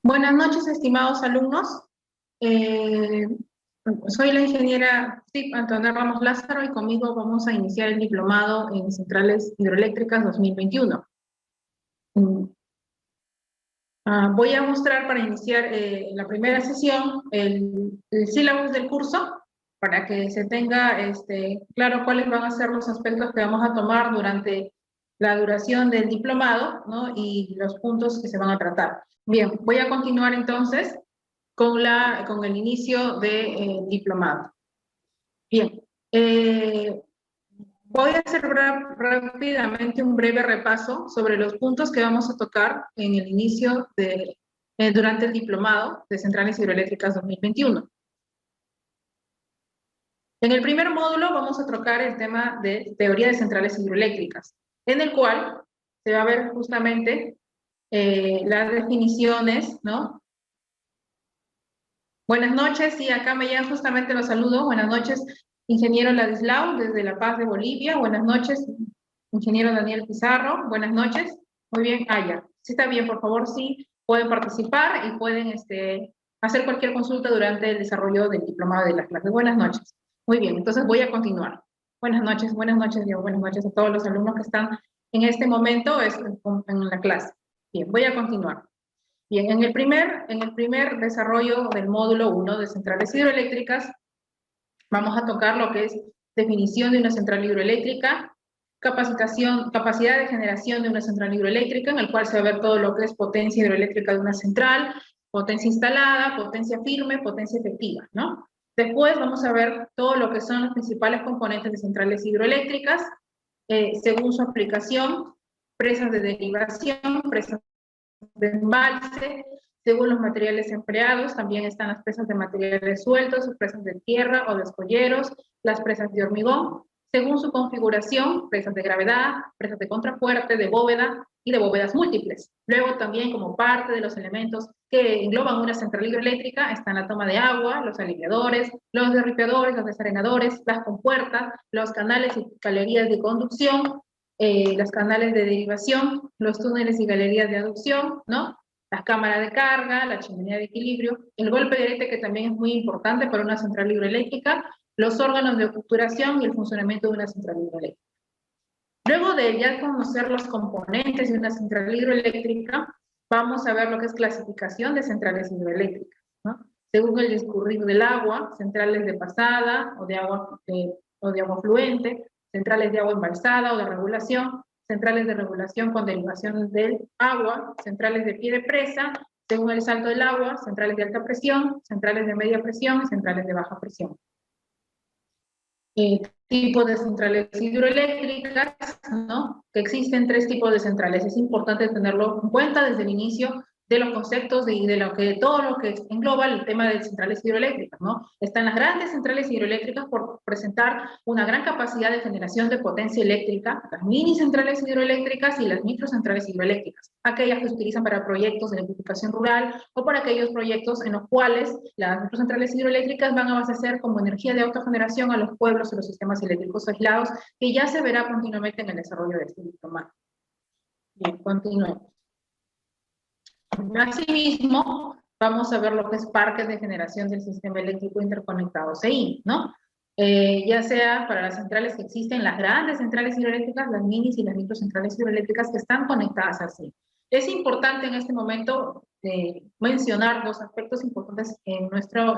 Buenas noches, estimados alumnos. Eh, Soy la ingeniera Antonella Ramos Lázaro y conmigo vamos a iniciar el diplomado en Centrales Hidroeléctricas 2021. Voy a mostrar para iniciar la primera sesión el sílabus del curso para que se tenga claro cuáles van a ser los aspectos que vamos a tomar durante la duración del diplomado, ¿no? Y los puntos que se van a tratar. Bien, voy a continuar entonces con el inicio del diplomado. Bien, voy a hacer rápidamente un breve repaso sobre los puntos que vamos a tocar en el inicio durante el diplomado de Centrales Hidroeléctricas 2021. En el primer módulo vamos a tocar el tema de teoría de centrales hidroeléctricas, en el cual se va a ver justamente las definiciones, ¿no? Buenas noches, sí, acá me llegan justamente los saludos. Buenas noches, ingeniero Ladislao, desde La Paz de Bolivia. Buenas noches, ingeniero Daniel Pizarro. Buenas noches. Muy bien, ya. Sí está bien, por favor, sí, pueden participar y pueden hacer cualquier consulta durante el desarrollo del diplomado de las clases. Buenas noches. Muy bien, entonces voy a continuar. Buenas noches, Diego. Buenas noches a todos los alumnos que están en este momento en la clase. Bien, voy a continuar. Bien, en el primer desarrollo del módulo 1 de centrales hidroeléctricas, vamos a tocar lo que es definición de una central hidroeléctrica, capacidad de generación de una central hidroeléctrica, en el cual se va a ver todo lo que es potencia hidroeléctrica de una central, potencia instalada, potencia firme, potencia efectiva, ¿no? Después vamos a ver todo lo que son los principales componentes de centrales hidroeléctricas, según su aplicación, presas de derivación, presas de embalse, según los materiales empleados, también están las presas de materiales sueltos, presas de tierra o de escolleros, las presas de hormigón, según su configuración, presas de gravedad, presas de contrafuerte, de bóveda y de bóvedas múltiples. Luego también como parte de los elementos que engloban una central hidroeléctrica están la toma de agua, los aliviadores, los derripeadores, los desarenadores, las compuertas, los canales y galerías de conducción, los canales de derivación, los túneles y galerías de aducción, ¿no? Las cámaras de carga, la chimenea de equilibrio, el golpe de arete, que también es muy importante para una central hidroeléctrica, los órganos de obturación y el funcionamiento de una central hidroeléctrica. Luego de ya conocer los componentes de una central hidroeléctrica, vamos a ver lo que es clasificación de centrales hidroeléctricas, ¿no? Según el discurrir del agua, centrales de pasada o de agua fluente, centrales de agua embalsada o de regulación, centrales de regulación con derivación del agua, centrales de pie de presa, según el salto del agua, centrales de alta presión, centrales de media presión y centrales de baja presión. Tipos de centrales hidroeléctricas, ¿no? Que existen 3 tipos de centrales. Es importante tenerlo en cuenta desde el inicio de los conceptos y de todo lo que engloba el tema de centrales hidroeléctricas, ¿no? Están las grandes centrales hidroeléctricas por presentar una gran capacidad de generación de potencia eléctrica, las mini centrales hidroeléctricas y las microcentrales hidroeléctricas, aquellas que se utilizan para proyectos de electrificación rural o para aquellos proyectos en los cuales las microcentrales hidroeléctricas van a abastecer como energía de autogeneración a los pueblos y los sistemas eléctricos aislados, que ya se verá continuamente en el desarrollo de este diplomado. Bien, continuemos. Asimismo, vamos a ver lo que es parques de generación del sistema eléctrico interconectado CI, ¿no? Ya sea para las centrales que existen, las grandes centrales hidroeléctricas, las minis y las microcentrales hidroeléctricas que están conectadas así. Es importante en este momento mencionar 2 aspectos importantes en nuestro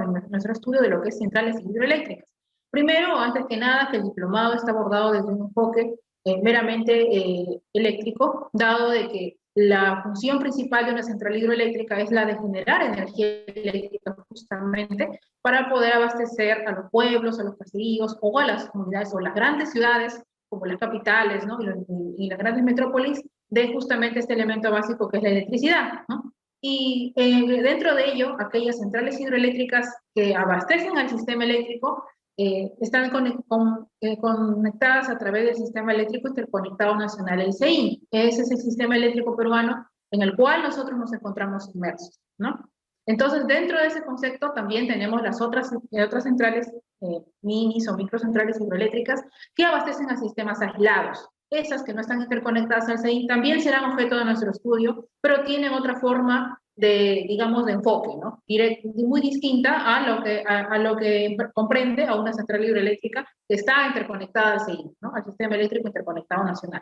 estudio de lo que es centrales hidroeléctricas. Primero, antes que nada, que el diplomado está abordado desde un enfoque meramente eléctrico, dado de que la función principal de una central hidroeléctrica es la de generar energía eléctrica justamente para poder abastecer a los pueblos, a los caseríos o a las comunidades o las grandes ciudades como las capitales, ¿no? y las grandes metrópolis de justamente este elemento básico que es la electricidad, ¿no? Y dentro de ello, aquellas centrales hidroeléctricas que abastecen al sistema eléctrico están conectadas a través del Sistema Eléctrico Interconectado Nacional, el SEI. Ese es el sistema eléctrico peruano en el cual nosotros nos encontramos inmersos, ¿no? Entonces, dentro de ese concepto también tenemos las otras centrales, minis o microcentrales hidroeléctricas, que abastecen a sistemas aislados. Esas que no están interconectadas al SEI también serán objeto de nuestro estudio, pero tienen otra forma digamos, de enfoque, ¿no? Muy distinta a lo que comprende a una central hidroeléctrica que está interconectada al SEIN, ¿no? Al Sistema Eléctrico Interconectado Nacional.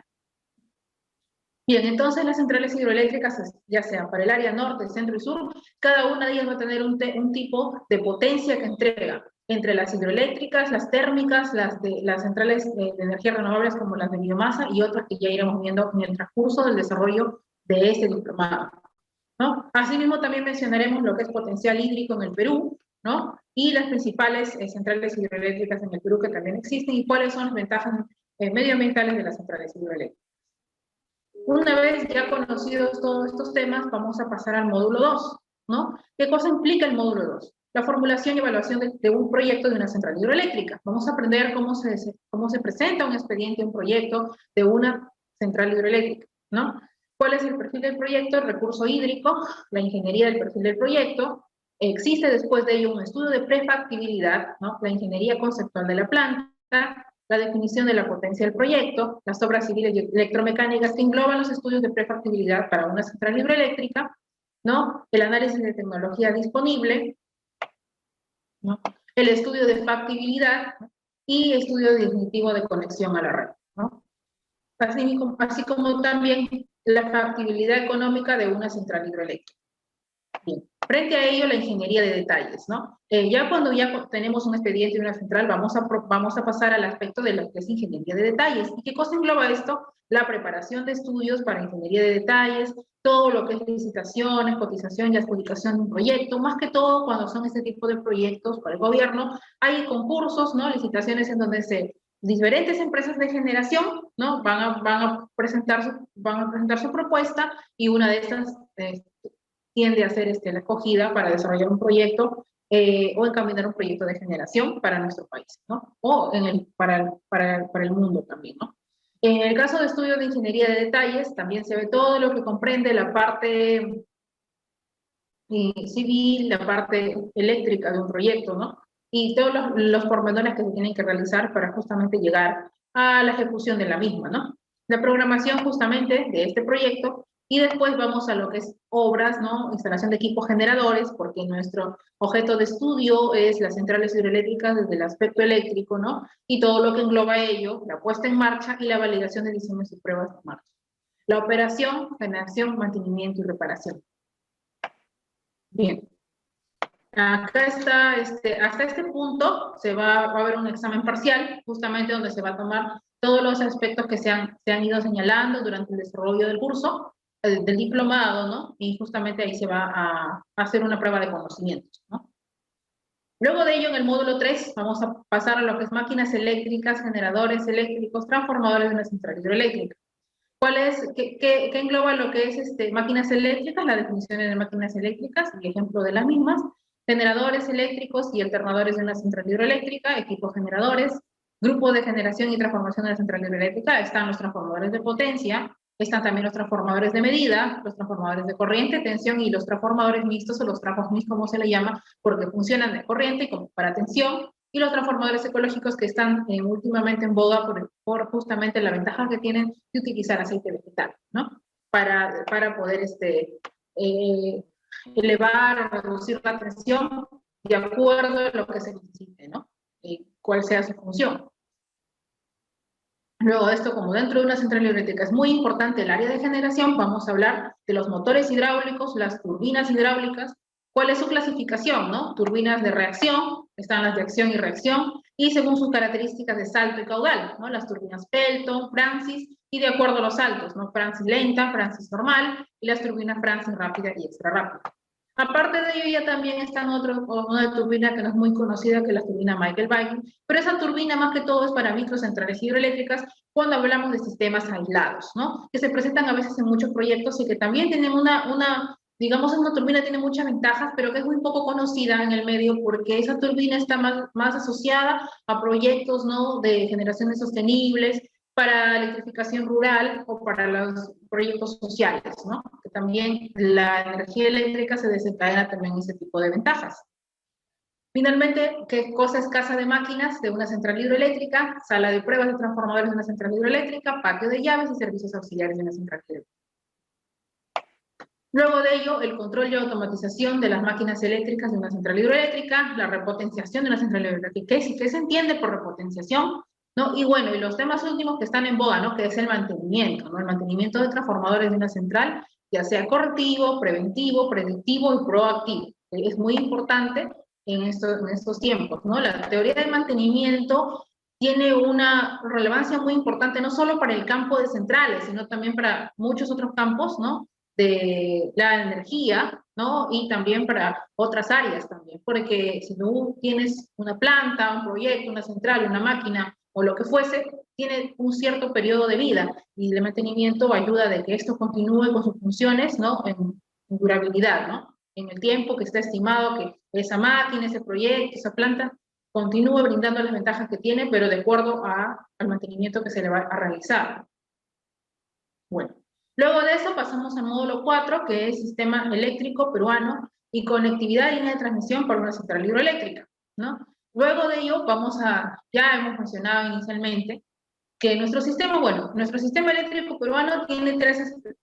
Bien, entonces las centrales hidroeléctricas, ya sean para el área norte, centro y sur, cada una de ellas va a tener un tipo de potencia que entrega entre las hidroeléctricas, las térmicas, las centrales de energías renovables como las de biomasa y otras que ya iremos viendo en el transcurso del desarrollo de este diplomado, ¿no? Asimismo, también mencionaremos lo que es potencial hídrico en el Perú, ¿no? Y las principales centrales hidroeléctricas en el Perú que también existen y cuáles son las ventajas medioambientales de las centrales hidroeléctricas. Una vez ya conocidos todos estos temas, vamos a pasar al módulo 2, ¿no? ¿Qué cosa implica el módulo 2? La formulación y evaluación de un proyecto de una central hidroeléctrica. Vamos a aprender cómo se presenta un expediente, un proyecto de una central hidroeléctrica, ¿no? ¿Cuál es el perfil del proyecto? El recurso hídrico, la ingeniería del perfil del proyecto. Existe después de ello un estudio de prefactibilidad, ¿no? La ingeniería conceptual de la planta, la definición de la potencia del proyecto, las obras civiles y electromecánicas que engloban los estudios de prefactibilidad para una central hidroeléctrica, ¿no? El análisis de tecnología disponible, ¿no? El estudio de factibilidad y estudio definitivo de conexión a la red, ¿no? Así como también la factibilidad económica de una central hidroeléctrica. Bien. Frente a ello, la ingeniería de detalles, ¿no? Ya cuando ya tenemos un expediente y una central, vamos a pasar al aspecto de lo que es ingeniería de detalles. ¿Y qué cosa engloba esto? La preparación de estudios para ingeniería de detalles, todo lo que es licitaciones, cotización y adjudicación de un proyecto, más que todo cuando son este tipo de proyectos para el gobierno, hay concursos, ¿no? Licitaciones en donde diferentes empresas de generación, ¿no? Van a presentar su propuesta y una de estas tiende a ser la escogida para desarrollar un proyecto o encaminar un proyecto de generación para nuestro país, ¿no? O para el mundo también, ¿no? En el caso de estudio de ingeniería de detalles, también se ve todo lo que comprende la parte civil, la parte eléctrica de un proyecto, ¿no? Y todos los pormenores que se tienen que realizar para justamente llegar a la ejecución de la misma, ¿no? La programación justamente de este proyecto y después vamos a lo que es obras, ¿no? Instalación de equipos generadores, porque nuestro objeto de estudio es las centrales hidroeléctricas desde el aspecto eléctrico, ¿no? Y todo lo que engloba ello, la puesta en marcha y la validación de diseños y pruebas de marcha. La operación, generación, mantenimiento y reparación. Bien. Acá está, hasta este punto va a haber un examen parcial, justamente donde se va a tomar todos los aspectos que se han ido señalando durante el desarrollo del curso, del diplomado, ¿no? Y justamente ahí se va a hacer una prueba de conocimientos, ¿no? Luego de ello, en el módulo 3, vamos a pasar a lo que es máquinas eléctricas, generadores eléctricos, transformadores de una central hidroeléctrica. ¿Qué engloba lo que es máquinas eléctricas, la definición de máquinas eléctricas, el ejemplo de las mismas, generadores eléctricos y alternadores de una central hidroeléctrica, equipos generadores, grupo de generación y transformación de la central hidroeléctrica, están los transformadores de potencia, están también los transformadores de medida, los transformadores de corriente, tensión y los transformadores mixtos o los trafos mixtos, como se le llama, porque funcionan de corriente y como para tensión, y los transformadores ecológicos que están últimamente en boga por justamente la ventaja que tienen de utilizar aceite vegetal, ¿no? Para poder elevar o reducir la presión de acuerdo a lo que se necesite, ¿no? Cuál sea su función. Luego de esto, como dentro de una central hidroeléctrica es muy importante el área de generación, vamos a hablar de los motores hidráulicos, las turbinas hidráulicas, cuál es su clasificación, ¿no? Turbinas de reacción, están las de acción y reacción, y según sus características de salto y caudal, ¿no? Las turbinas Pelton, Francis, y de acuerdo a los saltos, ¿no? Francis lenta, Francis normal, y las turbinas Francis rápida y extra rápida. Aparte de ello, ya también está una turbina que no es muy conocida, que es la turbina Michael Viking, pero esa turbina más que todo es para microcentrales hidroeléctricas cuando hablamos de sistemas aislados, ¿no? Que se presentan a veces en muchos proyectos y que también tienen digamos, una turbina tiene muchas ventajas, pero que es muy poco conocida en el medio porque esa turbina está más asociada a proyectos, ¿no? De generaciones sostenibles, para electrificación rural o para los proyectos sociales, ¿no? Que también la energía eléctrica se desencadena también ese tipo de ventajas. Finalmente, ¿qué cosa es casa de máquinas de una central hidroeléctrica? Sala de pruebas de transformadores de una central hidroeléctrica, patio de llaves y servicios auxiliares de una central hidroeléctrica. Luego de ello, el control y automatización de las máquinas eléctricas de una central hidroeléctrica, la repotenciación de una central hidroeléctrica. ¿Qué se entiende por repotenciación? ¿No? Y bueno, y los temas últimos que están en boga, ¿no? Que es el mantenimiento, ¿no? El mantenimiento de transformadores de una central, ya sea correctivo, preventivo, predictivo y proactivo. Es muy importante en estos tiempos, ¿no? La teoría del mantenimiento tiene una relevancia muy importante, no solo para el campo de centrales, sino también para muchos otros campos, ¿no? De la energía, ¿no? Y también para otras áreas también, porque si tú tienes una planta, un proyecto, una central, una máquina o lo que fuese, tiene un cierto periodo de vida y el mantenimiento ayuda de que esto continúe con sus funciones, ¿no? En durabilidad, ¿no? En el tiempo que está estimado que esa máquina, ese proyecto, esa planta continúe brindando las ventajas que tiene, pero de acuerdo al mantenimiento que se le va a realizar. Bueno, luego de eso pasamos al módulo 4, que es Sistema Eléctrico Peruano y Conectividad de Línea de Transmisión para una central hidroeléctrica, ¿no? Luego de ello ya hemos mencionado inicialmente, que nuestro sistema eléctrico peruano tiene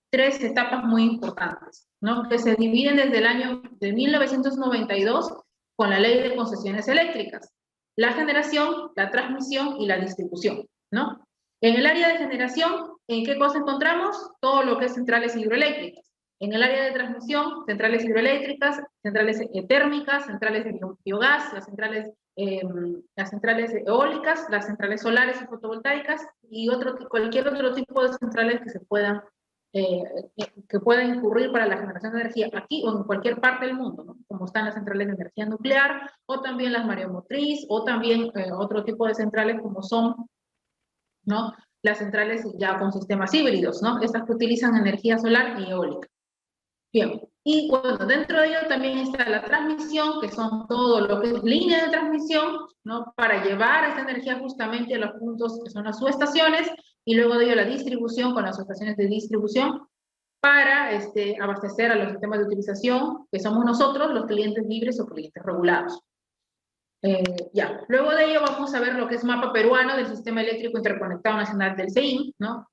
tres etapas muy importantes, ¿no? Que se dividen desde el año de 1992 con la Ley de Concesiones Eléctricas: la generación, la transmisión y la distribución, ¿no? En el área de generación, ¿en qué cosa encontramos? Todo lo que es centrales hidroeléctricas. En el área de transmisión, centrales hidroeléctricas, centrales térmicas, centrales de biogás, las centrales eólicas, las centrales solares y fotovoltaicas y cualquier otro tipo de centrales que puedan incurrir para la generación de energía aquí o en cualquier parte del mundo, ¿no? Como están las centrales de energía nuclear o también las mareomotriz o también otro tipo de centrales como son, ¿no? Las centrales ya con sistemas híbridos, ¿no? Estas que utilizan energía solar y eólica. Bien, y bueno, dentro de ello también está la transmisión, que son todo lo que es línea de transmisión, ¿no? Para llevar esta energía justamente a los puntos que son las subestaciones, y luego de ello la distribución con las subestaciones de distribución para abastecer a los sistemas de utilización, que somos nosotros, los clientes libres o clientes regulados. Ya, luego de ello vamos a ver lo que es mapa peruano del Sistema Eléctrico Interconectado Nacional del CEIN, ¿no?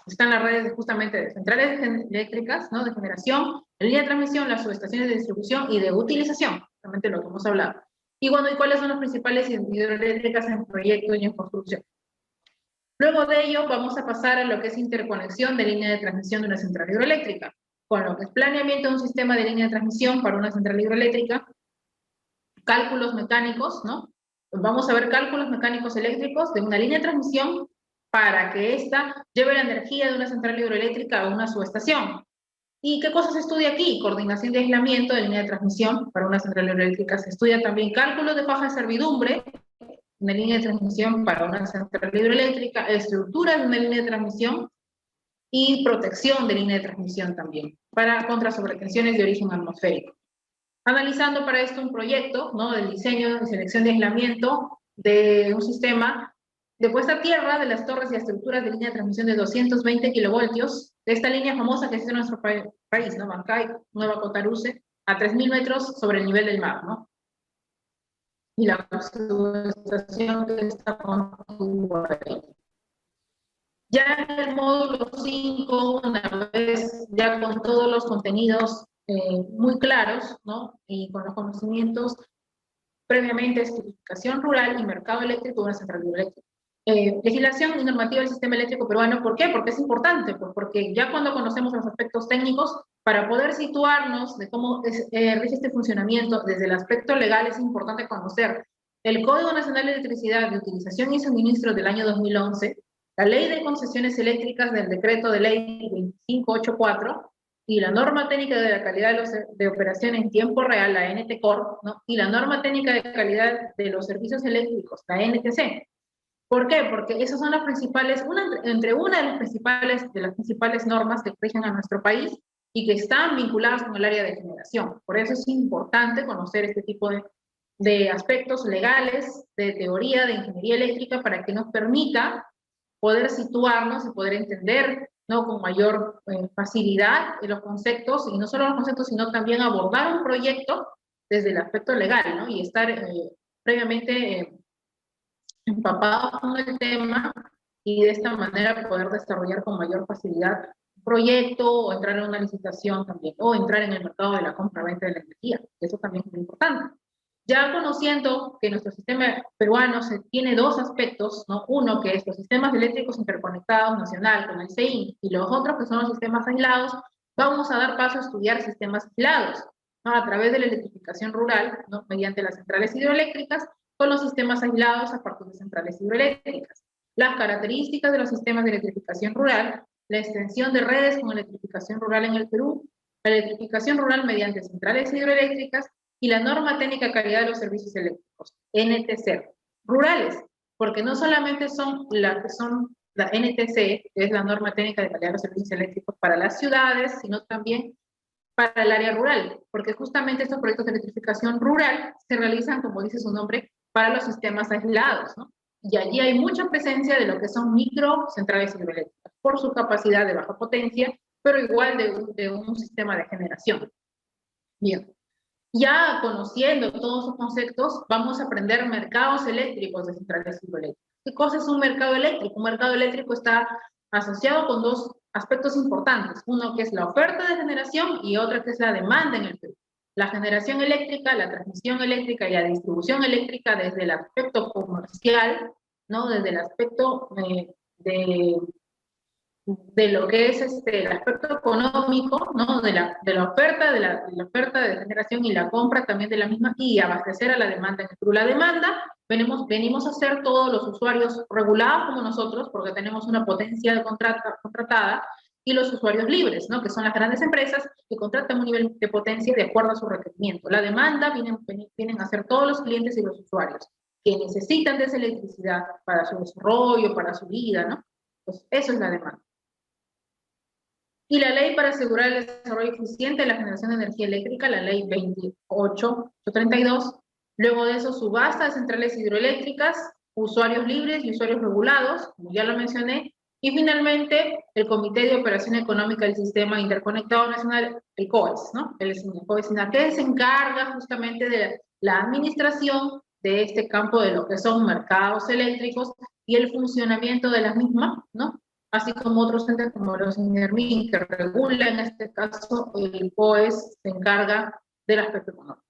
Están las redes justamente de centrales eléctricas, ¿no? De generación, de línea de transmisión, las subestaciones de distribución y de utilización, justamente lo que hemos hablado. Y bueno, ¿y cuáles son las principales hidroeléctricas en proyecto y en construcción? Luego de ello vamos a pasar a lo que es interconexión de línea de transmisión de una central hidroeléctrica, con lo que es planeamiento de un sistema de línea de transmisión para una central hidroeléctrica, cálculos mecánicos, ¿no? Vamos a ver cálculos mecánicos eléctricos de una línea de transmisión para que ésta lleve la energía de una central hidroeléctrica a una subestación. ¿Y qué cosas se estudia aquí? Coordinación de aislamiento de línea de transmisión para una central hidroeléctrica. Se estudia también cálculos de faja de servidumbre, una línea de transmisión para una central hidroeléctrica, estructura de una línea de transmisión y protección de línea de transmisión también, contra sobretensiones de origen atmosférico. Analizando para esto un proyecto, ¿no? Del diseño y selección de aislamiento de un sistema de puesta a tierra de las torres y estructuras de línea de transmisión de 220 kilovoltios, de esta línea famosa que existe en nuestro país, ¿no? Bancay, Nueva Cotaruce, a 3.000 metros sobre el nivel del mar, ¿no? Y la subestación que está con ahí. Ya en el módulo 5, una vez ya con todos los contenidos muy claros, ¿no? Y con los conocimientos previamente, especificación rural y mercado eléctrico de una central hidroeléctrica. Legislación y normativa del sistema eléctrico peruano. ¿Por qué? Porque es importante, pues porque ya cuando conocemos los aspectos técnicos, para poder situarnos de cómo rige este funcionamiento desde el aspecto legal, es importante conocer el Código Nacional de Electricidad de Utilización y Suministro del año 2011, la Ley de Concesiones Eléctricas del Decreto de Ley 2584, y la norma técnica de la calidad de operación en tiempo real, la NTCOR, ¿no? Y la norma técnica de calidad de los servicios eléctricos, la NTC. ¿Por qué? Porque esas son las principales, una de las principales normas que rigen a nuestro país y que están vinculadas con el área de generación. Por eso es importante conocer este tipo de aspectos legales, de teoría, de ingeniería eléctrica, para que nos permita poder situarnos y poder entender, ¿no? Con mayor facilidad los conceptos, y no solo los conceptos, sino también abordar un proyecto desde el aspecto legal, ¿no? Y estar previamente empapados con el tema y de esta manera poder desarrollar con mayor facilidad proyecto o entrar en una licitación también, o entrar en el mercado de la compra-venta de la energía. Eso también es muy importante. Ya conociendo que nuestro sistema peruano tiene dos aspectos, ¿no? Uno que es los sistemas eléctricos interconectados nacional con el CEI y los otros que son los sistemas aislados, vamos a dar paso a estudiar sistemas aislados, ¿no? A través de la electrificación rural, ¿no? Mediante las centrales hidroeléctricas, con los sistemas aislados a partir de centrales hidroeléctricas. Las características de los sistemas de electrificación rural, la extensión de redes con electrificación rural en el Perú, la electrificación rural mediante centrales hidroeléctricas y la norma técnica de calidad de los servicios eléctricos, NTC, rurales, porque no solamente son la NTC, que es la norma técnica de calidad de los servicios eléctricos para las ciudades, sino también para el área rural, porque justamente estos proyectos de electrificación rural se realizan, como dice su nombre, para los sistemas aislados, ¿no? Y allí hay mucha presencia de lo que son microcentrales hidroeléctricas, por su capacidad de baja potencia, pero igual de un sistema de generación. Bien. Ya conociendo todos esos conceptos, vamos a aprender mercados eléctricos de centrales hidroeléctricas. ¿Qué cosa es un mercado eléctrico? Un mercado eléctrico está asociado con dos aspectos importantes. Uno que es la oferta de generación y otro que es la demanda en el Perú. La generación eléctrica, la transmisión eléctrica y la distribución eléctrica desde el aspecto comercial, ¿no? Desde el aspecto de lo que es el aspecto económico, ¿no? de la oferta, de la oferta de generación y la compra también de la misma, y abastecer a la demanda en el Perú. La demanda, venimos a ser todos los usuarios regulados como nosotros, porque tenemos una potencia contratada, y los usuarios libres, ¿no? Que son las grandes empresas que contratan un nivel de potencia de acuerdo a su requerimiento. La demanda vienen a ser todos los clientes y los usuarios que necesitan de esa electricidad para su desarrollo, para su vida, ¿no? Pues eso es la demanda. Y la ley para asegurar el desarrollo eficiente de la generación de energía eléctrica, la ley 28832. Luego de eso, subasta de centrales hidroeléctricas, usuarios libres y usuarios regulados, como ya lo mencioné. Y finalmente, el Comité de Operación Económica del Sistema Interconectado Nacional, el COES, ¿no? El COES, que se encarga justamente de la administración de este campo de lo que son mercados eléctricos y el funcionamiento de las mismas, ¿no? Así como otros entes como los INERMIN, que regula en este caso, el COES se encarga del aspecto económico.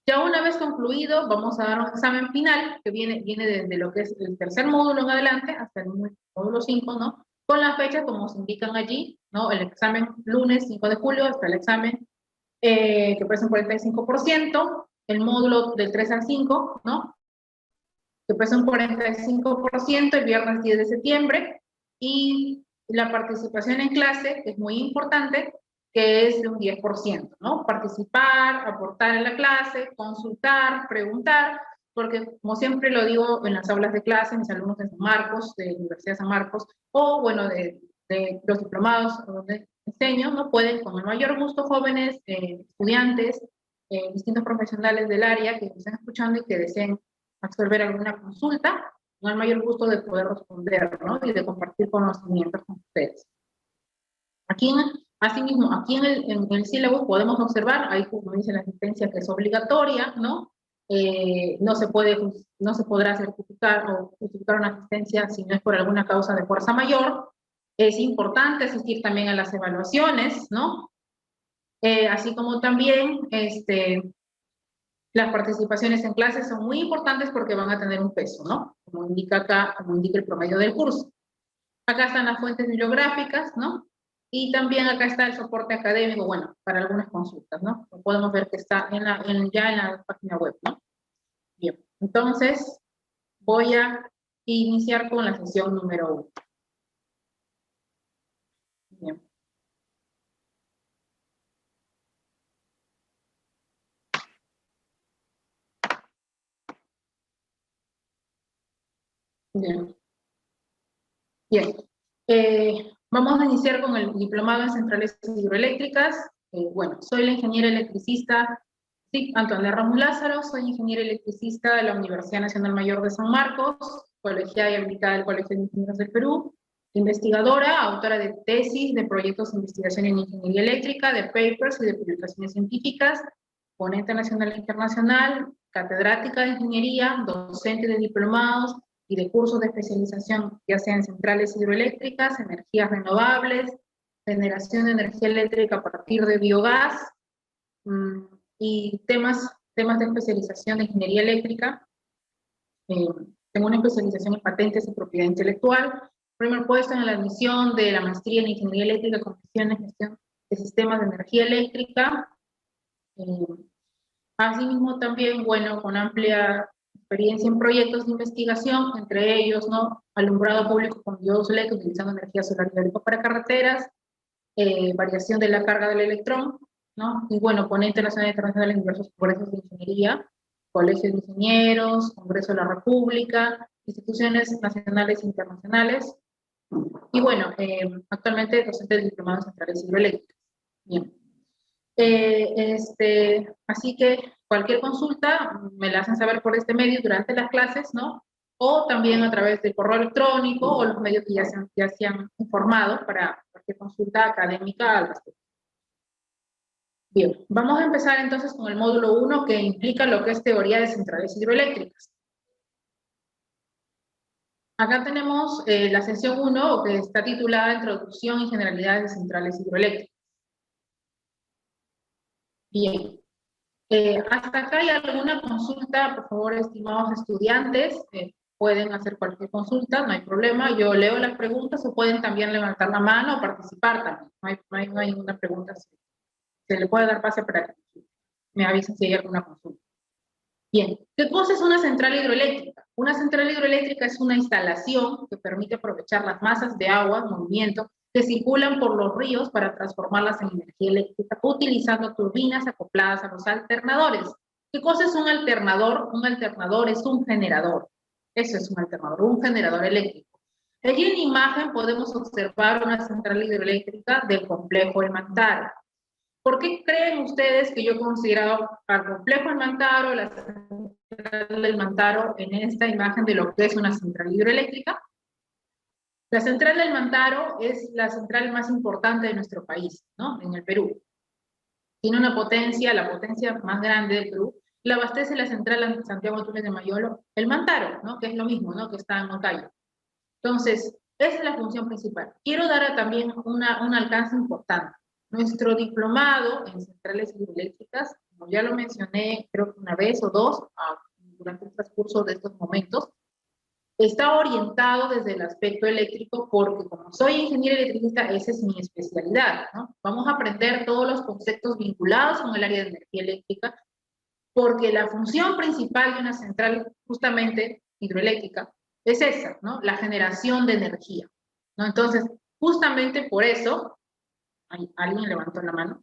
Ya una vez concluido, vamos a dar un examen final, que viene desde lo que es el tercer módulo en adelante, hasta el módulo 5, ¿no? Con las fechas como se indican allí, ¿no? El examen lunes 5 de julio hasta el examen que pesa un 45%, el módulo del 3 al 5, ¿no? Que pesa un 45%, el viernes 10 de septiembre, y la participación en clase, que es muy importante, que es de un 10%, ¿no? Participar, aportar en la clase, consultar, preguntar, porque como siempre lo digo en las aulas de clase, mis alumnos de San Marcos, de la Universidad de San Marcos, o bueno, de los diplomados donde enseño, no pueden, con el mayor gusto, jóvenes, estudiantes, distintos profesionales del área que me están escuchando y que deseen absorber alguna consulta, con el mayor gusto de poder responder, ¿no? Y de compartir conocimientos con ustedes. Asimismo, aquí en el sílabo podemos observar, ahí como dice la asistencia que es obligatoria, ¿no? No se podrá certificar o justificar una asistencia si no es por alguna causa de fuerza mayor. Es importante asistir también a las evaluaciones, ¿no? Así como también las participaciones en clases son muy importantes porque van a tener un peso, ¿no? Como indica acá, como indica el promedio del curso. Acá están las fuentes bibliográficas, ¿no? Y también acá está el soporte académico, bueno, para algunas consultas, ¿no? Lo podemos ver que está ya en la página web, ¿no? Bien, entonces voy a iniciar con la sesión número 1. Bien. Bien. Bien. Vamos a iniciar con el diplomado en centrales hidroeléctricas. Bueno, soy la ingeniera electricista, sí, Antonella Ramos Lázaro, soy ingeniera electricista de la Universidad Nacional Mayor de San Marcos, colegiada y habilitada del Colegio de Ingenieros del Perú, investigadora, autora de tesis, de proyectos de investigación en ingeniería eléctrica, de papers y de publicaciones científicas, ponente nacional e internacional, catedrática de ingeniería, docente de diplomados y de cursos de especialización, ya sea en centrales hidroeléctricas, energías renovables, generación de energía eléctrica a partir de biogás, y temas de especialización de ingeniería eléctrica. Tengo una especialización en patentes y propiedad intelectual. Primer puesto en la admisión de la maestría en ingeniería eléctrica con gestión en gestión de sistemas de energía eléctrica. Asimismo también, bueno, con amplia experiencia en proyectos de investigación, entre ellos, ¿no?, alumbrado público con diodos LED utilizando energía solar y eólica para carreteras, variación de la carga del electrón, ¿no? Y bueno, ponente nacional e internacional en diversos congresos de ingeniería, colegios de ingenieros, Congreso de la República, instituciones nacionales e internacionales. Y bueno, actualmente docente del diplomado en centrales hidroeléctricas. Bien. Así que cualquier consulta me la hacen saber por este medio durante las clases, ¿no? O también a través del correo electrónico o los medios que ya se han informado para cualquier consulta académica al respecto. Bien, vamos a empezar entonces con el módulo 1, que implica lo que es teoría de centrales hidroeléctricas. Acá tenemos la sesión 1, que está titulada Introducción y Generalidades de Centrales Hidroeléctricas. Bien. Hasta acá hay alguna consulta, por favor, estimados estudiantes, pueden hacer cualquier consulta, no hay problema, yo leo las preguntas o pueden también levantar la mano o participar también, no hay ninguna pregunta, se le puede dar pase para que me avisen si hay alguna consulta. Bien, ¿qué cosa es una central hidroeléctrica? Una central hidroeléctrica es una instalación que permite aprovechar las masas de agua en movimiento que circulan por los ríos para transformarlas en energía eléctrica utilizando turbinas acopladas a los alternadores. ¿Qué cosa es un alternador? Un alternador es un generador. Eso es un alternador, un generador eléctrico. Allí en imagen podemos observar una central hidroeléctrica del complejo El Mantaro. ¿Por qué creen ustedes que yo he considerado al complejo El Mantaro, la central del Mantaro, en esta imagen de lo que es una central hidroeléctrica? La central del Mantaro es la central más importante de nuestro país, ¿no?, en el Perú. Tiene una potencia, la potencia más grande del Perú. La abastece la central Santiago Túnez de Mayolo, el Mantaro, ¿no?, que es lo mismo, ¿no?, que está en Moncayo. Entonces, esa es la función principal. Quiero dar también un alcance importante. Nuestro diplomado en centrales hidroeléctricas, como ya lo mencioné, creo que una vez o dos, durante el transcurso de estos momentos, está orientado desde el aspecto eléctrico porque como soy ingeniero electricista, esa es mi especialidad, ¿no? Vamos a aprender todos los conceptos vinculados con el área de energía eléctrica, porque la función principal de una central, justamente hidroeléctrica, es esa, ¿no?, la generación de energía, ¿no? Entonces, justamente por eso, ¿alguien levantó la mano?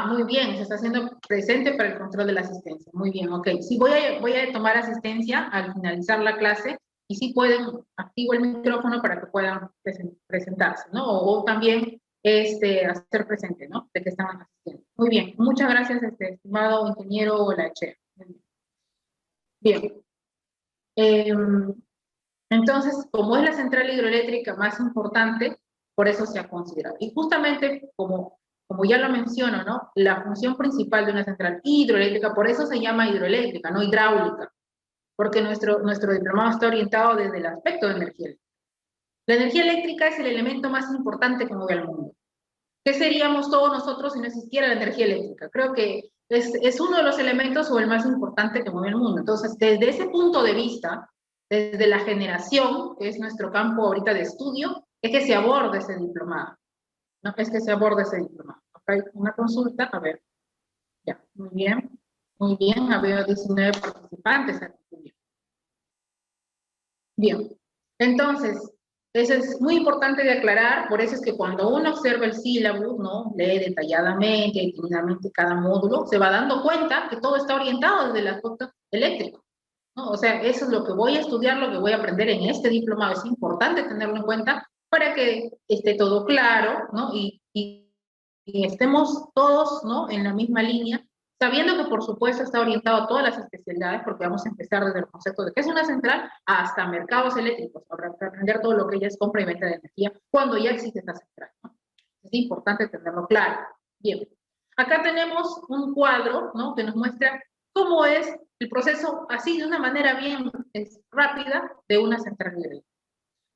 Muy bien, se está haciendo presente para el control de la asistencia. Muy bien, ok. Sí, voy a tomar asistencia al finalizar la clase y si pueden, activo el micrófono para que puedan presentarse, ¿no? O también hacer presente, ¿no?, de que estaban asistiendo. Muy bien, muchas gracias, estimado ingeniero Olachea. Bien. Entonces, como es la central hidroeléctrica más importante, por eso se ha considerado. Y justamente, como ya lo menciono, ¿no?, la función principal de una central hidroeléctrica, por eso se llama hidroeléctrica, no hidráulica, porque nuestro diplomado está orientado desde el aspecto de energía eléctrica. La energía eléctrica es el elemento más importante que mueve al mundo. ¿Qué seríamos todos nosotros si no existiera la energía eléctrica? Creo que es uno de los elementos o el más importante que mueve el mundo. Entonces, desde ese punto de vista, desde la generación, que es nuestro campo ahorita de estudio, es que se aborda ese diplomado, ¿no? Es que se aborda ese diplomado. ¿Okay? Una consulta, a ver. Ya, muy bien, había 19 participantes. Bien, entonces, eso es muy importante de aclarar, por eso es que cuando uno observa el sílabus, ¿no?, lee detalladamente, detenidamente cada módulo, se va dando cuenta que todo está orientado desde el aspecto eléctrico, ¿no? O sea, eso es lo que voy a estudiar, lo que voy a aprender en este diplomado, es importante tenerlo en cuenta para que esté todo claro, ¿no?, y estemos todos, ¿no?, en la misma línea, sabiendo que por supuesto está orientado a todas las especialidades, porque vamos a empezar desde el concepto de qué es una central hasta mercados eléctricos, para aprender todo lo que ya es compra y venta de energía, cuando ya existe esta central, ¿no? Es importante tenerlo claro. Bien, acá tenemos un cuadro, ¿no?, que nos muestra cómo es el proceso, así de una manera bien rápida, de una central hidroeléctrica.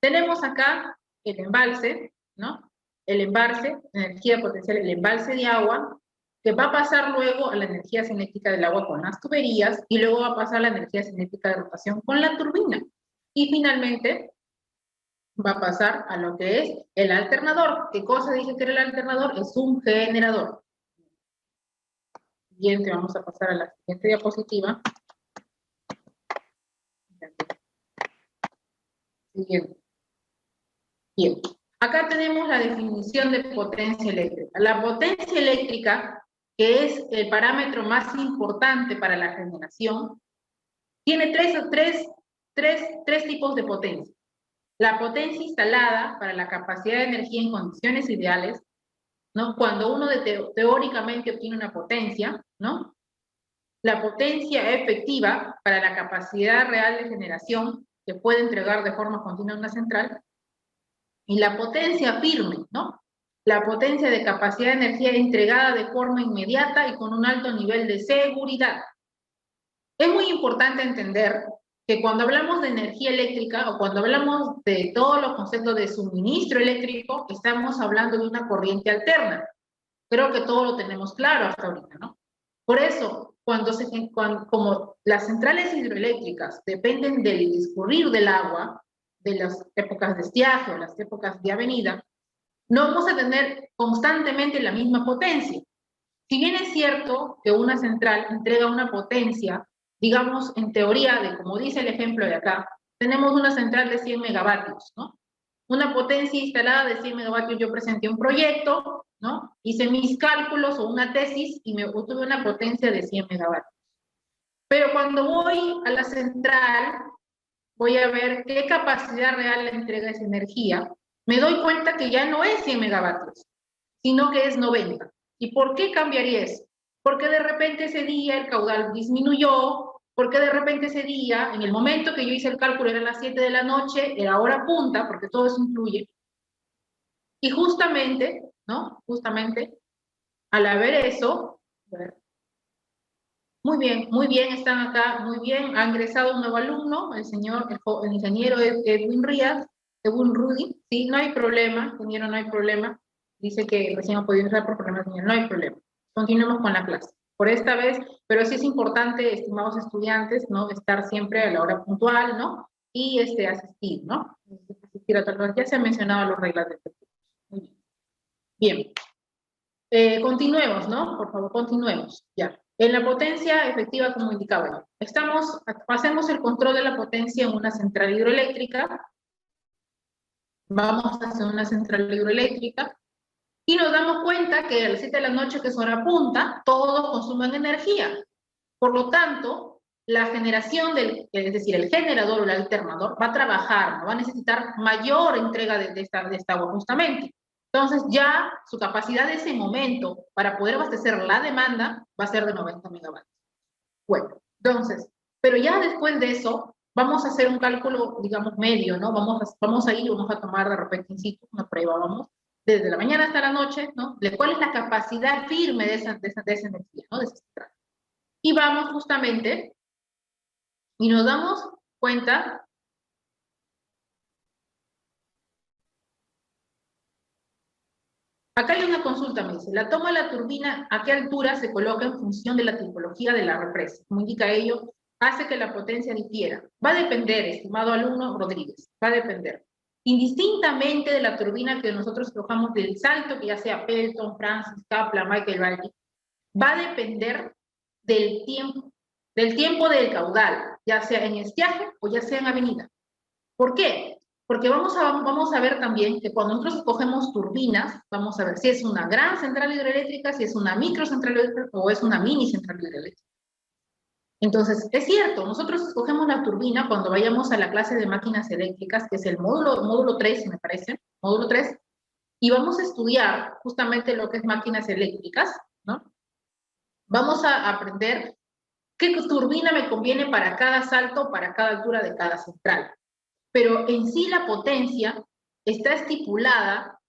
Tenemos acá el embalse, ¿no? El embalse, energía potencial, el embalse de agua, que va a pasar luego a la energía cinética del agua con las tuberías y luego va a pasar a la energía cinética de rotación con la turbina. Y finalmente va a pasar a lo que es el alternador. ¿Qué cosa dije que era el alternador? Es un generador. Siguiente, vamos a pasar a la siguiente diapositiva. Siguiente. Bien, acá tenemos la definición de potencia eléctrica. La potencia eléctrica, que es el parámetro más importante para la generación, tiene tres tipos de potencia. La potencia instalada para la capacidad de energía en condiciones ideales, ¿no? Cuando uno teóricamente obtiene una potencia, ¿no? La potencia efectiva para la capacidad real de generación que puede entregar de forma continua una central, y la potencia firme, ¿no? La potencia de capacidad de energía entregada de forma inmediata y con un alto nivel de seguridad. Es muy importante entender que cuando hablamos de energía eléctrica o cuando hablamos de todos los conceptos de suministro eléctrico, estamos hablando de una corriente alterna. Creo que todo lo tenemos claro hasta ahorita, ¿no? Por eso, como las centrales hidroeléctricas dependen del discurrir del agua, de las épocas de estiaje o las épocas de avenida, no vamos a tener constantemente la misma potencia. Si bien es cierto que una central entrega una potencia, digamos, en teoría, de como dice el ejemplo de acá, tenemos una central de 100 megavatios, ¿no? Una potencia instalada de 100 megavatios, yo presenté un proyecto, ¿no? Hice mis cálculos o una tesis y me obtuve una potencia de 100 megavatios. Pero cuando voy a la central, voy a ver qué capacidad real le entrega esa energía, me doy cuenta que ya no es 100 megavatios, sino que es 90. ¿Y por qué cambiaría eso? Porque de repente ese día el caudal disminuyó, porque de repente ese día, en el momento que yo hice el cálculo, eran las 7 de la noche, era hora punta, porque todo eso influye. Y justamente, ¿no? Justamente, al haber eso, muy bien, están acá, muy bien, ha ingresado un nuevo alumno, el ingeniero Edwin Rías, Edwin Rudy, sí, no hay problema, ingeniero, no hay problema, dice que recién ha podido entrar por problemas, no hay problema, continuemos con la clase. Por esta vez, pero sí es importante, estimados estudiantes, ¿no? Estar siempre a la hora puntual, ¿no? Y asistir, ¿no? Asistir a todas las, ya se han mencionado las reglas de este curso. Muy bien. Bien. Continuemos, ¿no? Por favor, continuemos, ya. En la potencia efectiva, como indicaba yo, hacemos el control de la potencia en una central hidroeléctrica, vamos a hacer una central hidroeléctrica, y nos damos cuenta que a las 7 de la noche, que es hora punta, todos consumen energía. Por lo tanto, la generación es decir, el generador o el alternador va a trabajar, ¿no? Va a necesitar mayor entrega de esta agua justamente. Entonces ya su capacidad de ese momento para poder abastecer la demanda va a ser de 90 megavatios. Bueno, entonces, pero ya después de eso vamos a hacer un cálculo, digamos, medio, ¿no? Vamos a ir, vamos a tomar de repente in situ una prueba, vamos, desde la mañana hasta la noche, ¿no? De cuál es la capacidad firme de esa energía, ¿no? De esa central. Y vamos justamente, y nos damos cuenta acá hay una consulta, me dice, la toma de la turbina, ¿a qué altura se coloca en función de la tipología de la represa? Como indica ello, hace que la potencia difiera. Va a depender, estimado alumno Rodríguez, va a depender. Indistintamente de la turbina que nosotros escojamos del salto, que ya sea Pelton, Francis, Kaplan, Michael Valley, va a depender del tiempo del caudal, ya sea en estiaje o ya sea en avenida. ¿Por qué? Porque vamos a ver también que cuando nosotros escogemos turbinas, vamos a ver si es una gran central hidroeléctrica, si es una micro central hidroeléctrica o es una mini central hidroeléctrica. Entonces, es cierto, nosotros escogemos la turbina cuando vayamos a la clase de máquinas eléctricas, que es el módulo 3, me parece, módulo 3, y vamos a estudiar justamente lo que es máquinas eléctricas, ¿no? Vamos a aprender qué turbina me conviene para cada salto, para cada altura de cada central. Pero en sí la potencia está estipulada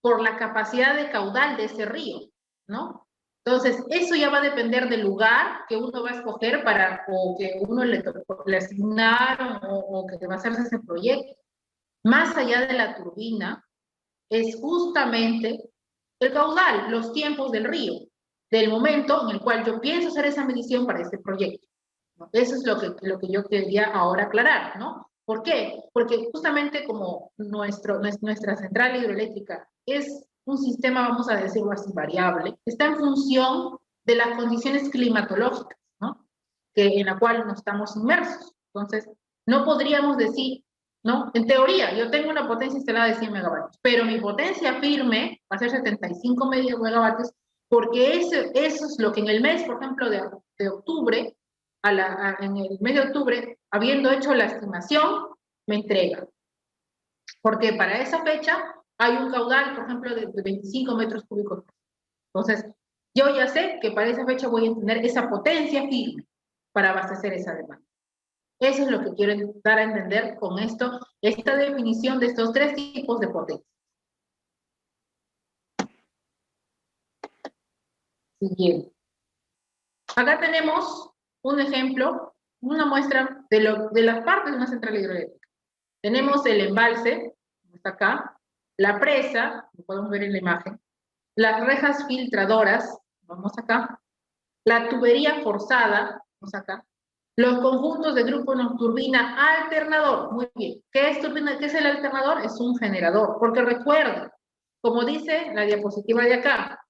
por la capacidad de caudal de ese río, ¿no? Entonces, eso ya va a depender del lugar que uno va a escoger o que uno le asignaron o que va a hacerse ese proyecto. más allá de la turbina, es justamente el caudal, los tiempos del río, del momento en el cual yo pienso hacer esa medición para este proyecto, ¿no? Eso es lo que yo quería ahora aclarar, ¿no? ¿Por qué? Porque justamente como nuestra central hidroeléctrica es un sistema, vamos a decirlo así, variable, está en función de las condiciones climatológicas, ¿no? En la cual nos estamos inmersos. Entonces, no podríamos decir, ¿no? En teoría, yo tengo una potencia instalada de 100 megavatios, pero mi potencia firme va a ser 75 megavatios, porque eso es lo que en el mes, por ejemplo, de octubre, en el mes de octubre, habiendo hecho la estimación, me entrega. Porque para esa fecha hay un caudal, por ejemplo, de 25 metros cúbicos. Entonces, yo ya sé que para esa fecha voy a tener esa potencia firme para abastecer esa demanda. Eso es lo que quiero dar a entender con esto, esta definición de estos tres tipos de potencia. Siguiente. Acá tenemos un ejemplo, una muestra de las partes de una central hidroeléctrica. Tenemos el embalse, como está acá, la presa, lo podemos ver en la imagen, las rejas filtradoras, vamos acá, la tubería forzada, vamos acá, los conjuntos de grupo no turbina alternador. Muy bien. ¿Qué es turbina? ¿Qué es el alternador? Es un generador. Porque recuerda, como dice la diapositiva de acá,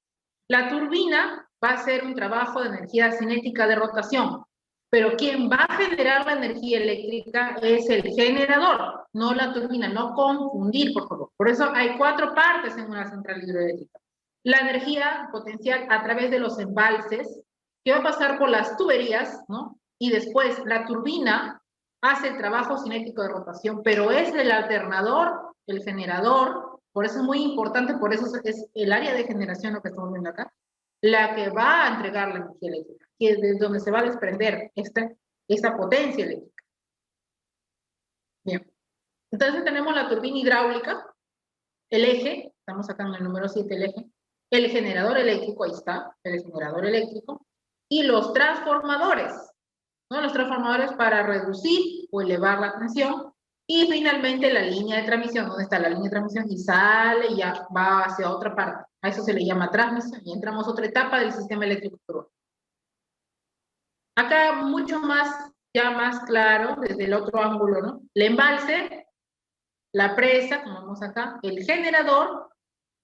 la turbina va a hacer un trabajo de energía cinética de rotación. Pero quien va a generar la energía eléctrica es el generador, no la turbina. No confundir, por favor. Por eso hay 4 partes en una central hidroeléctrica. La energía potencial a través de los embalses, que va a pasar por las tuberías, ¿no? Y después la turbina hace el trabajo cinético de rotación, pero es el alternador, el generador, por eso es muy importante, por eso es el área de generación, lo que estamos viendo acá, la que va a entregar la energía eléctrica, que es de donde se va a desprender esta potencia eléctrica. Bien, entonces tenemos la turbina hidráulica, el eje, estamos acá en el número 7, el eje, el generador eléctrico, ahí está, el generador eléctrico, y los transformadores, ¿no? Los transformadores para reducir o elevar la tensión, y finalmente la línea de transmisión, ¿dónde está la línea de transmisión? Y sale y ya va hacia otra parte. A eso se le llama transmisión, y entramos a otra etapa del sistema eléctrico peruano. Acá mucho más, ya más claro, desde el otro ángulo, ¿no? El embalse, la presa, como vemos acá, el generador,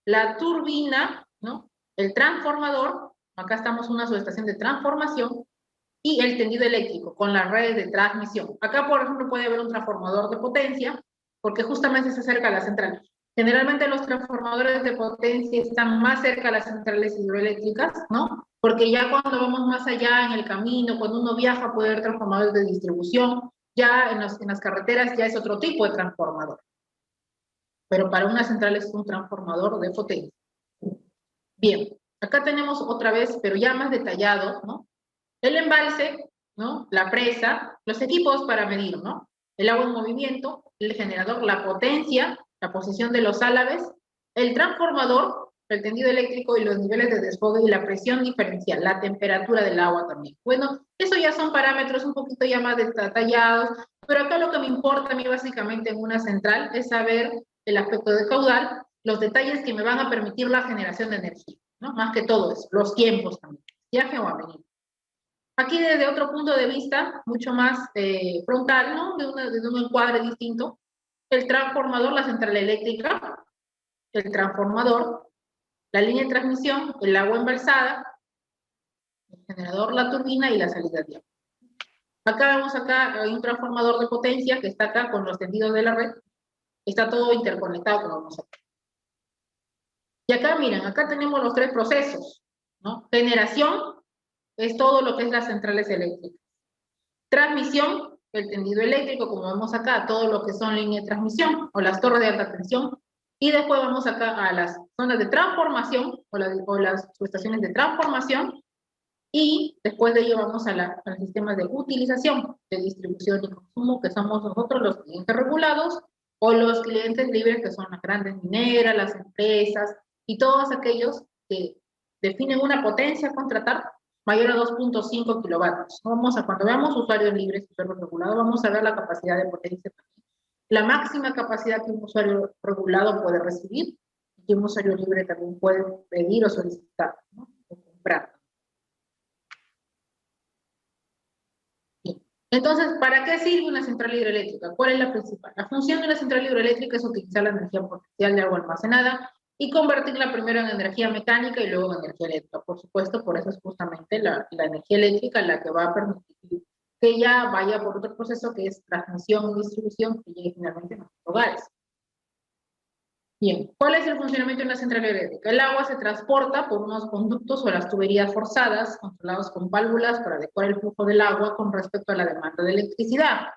la turbina, ¿no? El transformador, acá estamos en una subestación de transformación, y el tendido eléctrico con las redes de transmisión. Acá, por ejemplo, puede haber un transformador de potencia, porque justamente se acerca a la central. Generalmente los transformadores de potencia están más cerca a las centrales hidroeléctricas, ¿no? Porque ya cuando vamos más allá en el camino, cuando uno viaja, puede haber transformadores de distribución, ya en las carreteras ya es otro tipo de transformador. Pero para una central es un transformador de potencia. Bien, acá tenemos otra vez, pero ya más detallado, ¿no? El embalse, ¿no? La presa, los equipos para medir, ¿no? El agua en movimiento, el generador, la potencia, la posición de los álabes, el transformador, el tendido eléctrico y los niveles de desfogue y la presión diferencial, la temperatura del agua también. Bueno, eso ya son parámetros un poquito ya más detallados, pero acá lo que me importa a mí básicamente en una central es saber el aspecto de caudal, los detalles que me van a permitir la generación de energía, ¿no? Más que todo eso, los tiempos también, viaje o avenida. Aquí desde otro punto de vista, mucho más frontal, ¿no? De un encuadre distinto, el transformador, la central eléctrica, el transformador, la línea de transmisión, el agua embalsada, el generador, la turbina y la salida de agua. Acá vemos acá, hay un transformador de potencia que está acá con los tendidos de la red, está todo interconectado, como vamos a ver. Y acá, miren, acá tenemos los 3 procesos, ¿no? Generación, es todo lo que es las centrales eléctricas. Transmisión, el tendido eléctrico, como vemos acá, todo lo que son líneas de transmisión o las torres de alta tensión. Y después vamos acá a las zonas de transformación o las subestaciones de transformación. Y después de ello vamos a los sistemas de utilización, de distribución y consumo, que somos nosotros los clientes regulados o los clientes libres, que son las grandes mineras, las empresas y todos aquellos que definen una potencia a contratar mayor a 2.5 kilovatios. Cuando veamos usuarios libres, usuarios regulados, vamos a ver la capacidad de potencia la máxima capacidad que un usuario regulado puede recibir y que un usuario libre también puede pedir o solicitar, ¿no? O comprar. Bien. Entonces, ¿para qué sirve una central hidroeléctrica? ¿Cuál es la principal? La función de la central hidroeléctrica es utilizar la energía potencial de agua almacenada y convertirla primero en energía mecánica y luego en energía eléctrica. Por supuesto, por eso es justamente la energía eléctrica la que va a permitir que ella vaya por otro proceso que es transmisión y distribución que llegue finalmente a nuestros hogares. Bien, ¿cuál es el funcionamiento de una central eléctrica? El agua se transporta por unos conductos o las tuberías forzadas, controlados con válvulas para adecuar el flujo del agua con respecto a la demanda de electricidad.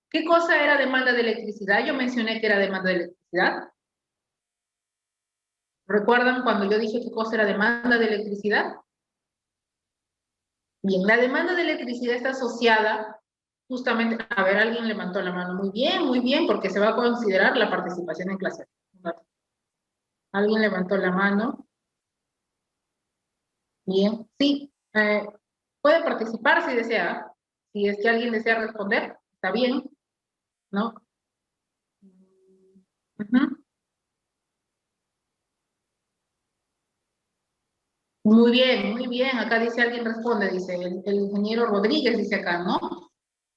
¿Qué cosa era demanda de electricidad? Yo mencioné que era demanda de electricidad. ¿Recuerdan cuando yo dije qué cosa era demanda de electricidad? Bien, la demanda de electricidad está asociada justamente, a ver, alguien levantó la mano, muy bien, porque se va a considerar la participación en clase. Alguien levantó la mano, bien, sí, puede participar si desea, si es que alguien desea responder, está bien, ¿no? Muy bien, acá dice alguien responde, dice el ingeniero Rodríguez, dice acá, ¿no?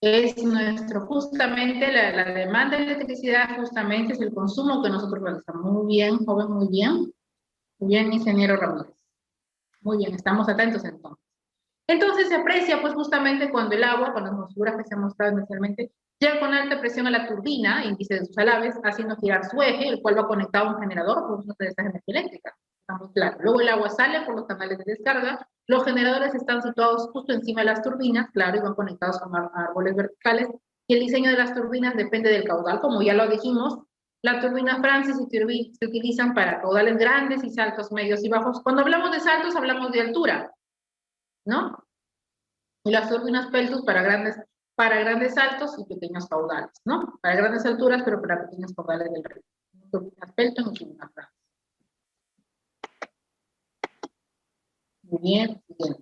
Es nuestro, justamente, la demanda de electricidad justamente es el consumo que nosotros realizamos. Muy bien, joven, muy bien. Muy bien, ingeniero Ramírez. Muy bien, estamos atentos entonces. Entonces se aprecia pues justamente cuando el agua, cuando las figuras que se han mostrado inicialmente, llega con alta presión a la turbina, índice de sus alaves, haciendo girar su eje, el cual va conectado a un generador por uso de esta energía eléctrica. Está muy claro. Luego el agua sale por los canales de descarga, los generadores están situados justo encima de las turbinas, claro, y van conectados con árboles verticales, y el diseño de las turbinas depende del caudal, como ya lo dijimos. Las turbinas Francis se utilizan para caudales grandes y saltos medios y bajos. Cuando hablamos de saltos, hablamos de altura, ¿no? Y las turbinas Peltus para grandes saltos y pequeños caudales, ¿no? Para grandes alturas, pero para pequeños caudales del río. Turbinas Pelton y turbinas Francis. Muy bien, bien.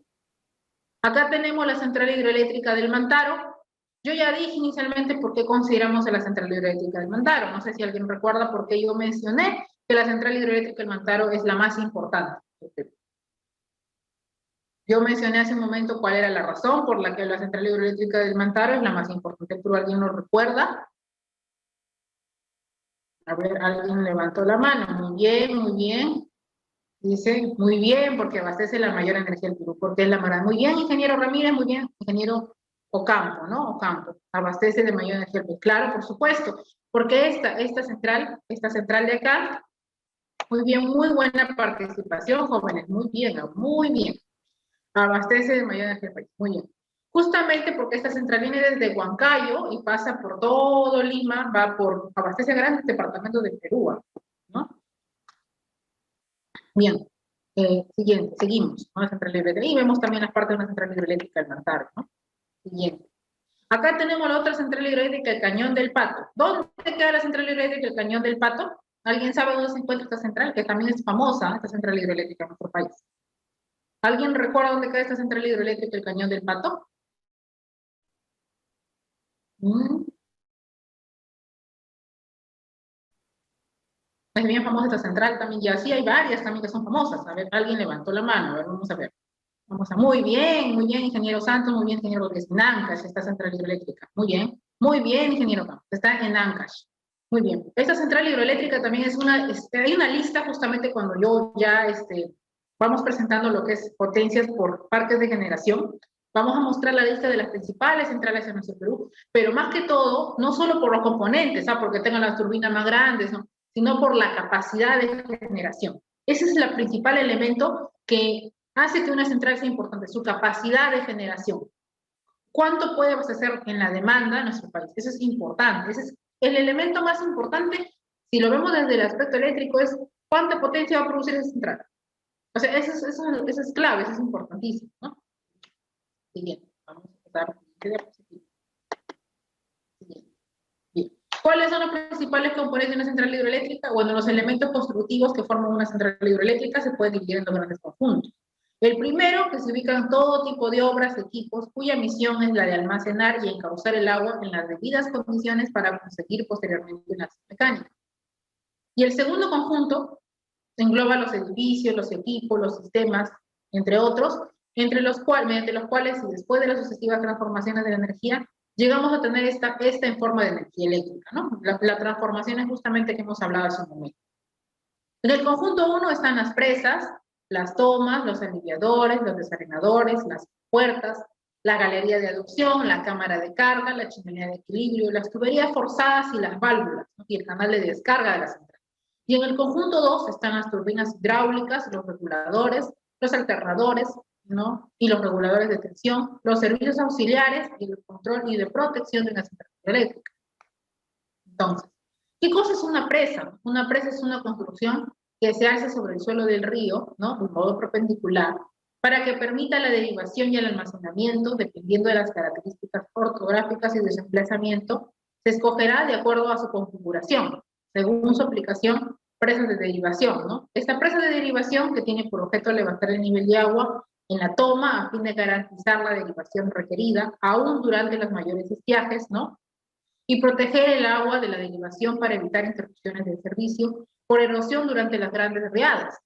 Acá tenemos la central hidroeléctrica del Mantaro. Yo ya dije inicialmente por qué consideramos a la central hidroeléctrica del Mantaro. No sé si alguien recuerda por qué yo mencioné que la central hidroeléctrica del Mantaro es la más importante. Yo mencioné hace un momento cuál era la razón por la que la central hidroeléctrica del Mantaro es la más importante, pero ¿alguien lo recuerda? A ver, alguien levantó la mano. Muy bien, muy bien. Dice, muy bien, porque abastece la mayor energía del Perú, porque es la más. Muy bien, ingeniero Ramírez, muy bien, ingeniero Ocampo, ¿no? Ocampo, abastece de mayor energía del Perú. Claro, por supuesto, porque esta central de acá, muy bien, muy buena participación, jóvenes, muy bien, muy bien. Abastece de mayor energía del país, muy bien. Justamente porque esta central viene desde Huancayo y pasa por todo Lima, abastece grandes departamentos de Perú, ¿no? Bien, siguiente, seguimos, ¿no? La central hidroeléctrica, y vemos también las partes de una central hidroeléctrica del Mantaro, ¿no? Siguiente. Acá tenemos la otra central hidroeléctrica, el Cañón del Pato. ¿Dónde queda la central hidroeléctrica, el Cañón del Pato? ¿Alguien sabe dónde se encuentra esta central? Que también es famosa, esta central hidroeléctrica en nuestro país. ¿Alguien recuerda dónde queda esta central hidroeléctrica, el Cañón del Pato? Es bien famosa esta central también, y así hay varias también que son famosas. A ver, alguien levantó la mano, a ver, vamos a ver. Vamos a, muy bien, ingeniero Santos, muy bien, ingeniero Rodríguez. En Ancash, esta central hidroeléctrica. Muy bien, ingeniero Campos, está en Ancash. Muy bien. Esta central hidroeléctrica también es hay una lista justamente cuando yo ya vamos presentando lo que es potencias por parques de generación. Vamos a mostrar la lista de las principales centrales en nuestro Perú, pero más que todo, no solo por los componentes, porque tengan las turbinas más grandes, ¿no? Sino por la capacidad de generación. Ese es el principal elemento que hace que una central sea importante, su capacidad de generación. ¿Cuánto puede abastecer en la demanda en nuestro país? Eso es importante. Ese es el elemento más importante, si lo vemos desde el aspecto eléctrico, es cuánta potencia va a producir esa central. O sea, eso es clave, eso es importantísimo, ¿no? Siguiente, vamos a empezar con la diapositiva. Bien. ¿Cuáles son los principales componentes de una central hidroeléctrica? Bueno, los elementos constructivos que forman una central hidroeléctrica se pueden dividir en dos grandes conjuntos. El primero, que se ubican todo tipo de obras, equipos, cuya misión es la de almacenar y encauzar el agua en las debidas condiciones para conseguir posteriormente una acción mecánica. Y el segundo conjunto engloba los edificios, los equipos, los sistemas, entre otros, mediante los cuales, y después de las sucesivas transformaciones de la energía, llegamos a tener esta en forma de energía eléctrica, ¿no? La transformación es justamente que hemos hablado hace un momento. En el conjunto 1 están las presas, las tomas, los aliviadores, los desarenadores, las puertas, la galería de aducción, la cámara de carga, la chimenea de equilibrio, las tuberías forzadas y las válvulas, ¿no? Y el canal de descarga de la central. Y en el conjunto 2 están las turbinas hidráulicas, los reguladores, los alternadores, ¿no? Y los reguladores de tensión, los servicios auxiliares y el control y de protección de una central eléctrica. Entonces, ¿qué cosa es una presa? Una presa es una construcción que se alza sobre el suelo del río, ¿no? De modo perpendicular, para que permita la derivación y el almacenamiento, dependiendo de las características ortográficas y de su emplazamiento, se escogerá de acuerdo a su configuración, según su aplicación, presas de derivación, ¿no? Esta presa de derivación que tiene por objeto levantar el nivel de agua en la toma a fin de garantizar la derivación requerida, aún durante los mayores estiajes, ¿no? Y proteger el agua de la derivación para evitar interrupciones del servicio por erosión durante las grandes riadas.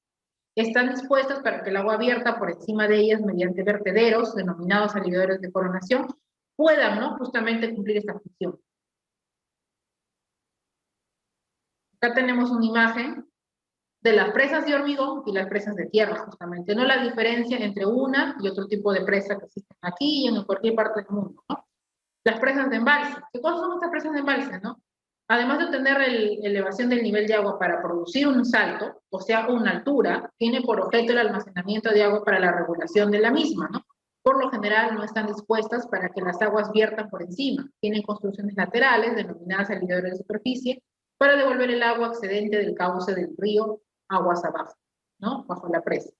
Están dispuestas para que el agua abierta por encima de ellas mediante vertederos, denominados aliviadores de coronación, puedan, ¿no? Justamente cumplir esta función. Acá tenemos una imagen de las presas de hormigón y las presas de tierra, justamente, no la diferencia entre una y otro tipo de presa que existen aquí y en cualquier parte del mundo, ¿no? Las presas de embalse. ¿Qué cosas son estas presas de embalse, no? Además de tener elevación del nivel de agua para producir un salto, o sea, una altura, tiene por objeto el almacenamiento de agua para la regulación de la misma, ¿no? Por lo general no están dispuestas para que las aguas viertan por encima. Tienen construcciones laterales, denominadas aliviadores de superficie, para devolver el agua excedente del cauce del río aguas abajo, ¿no? Bajo la presa.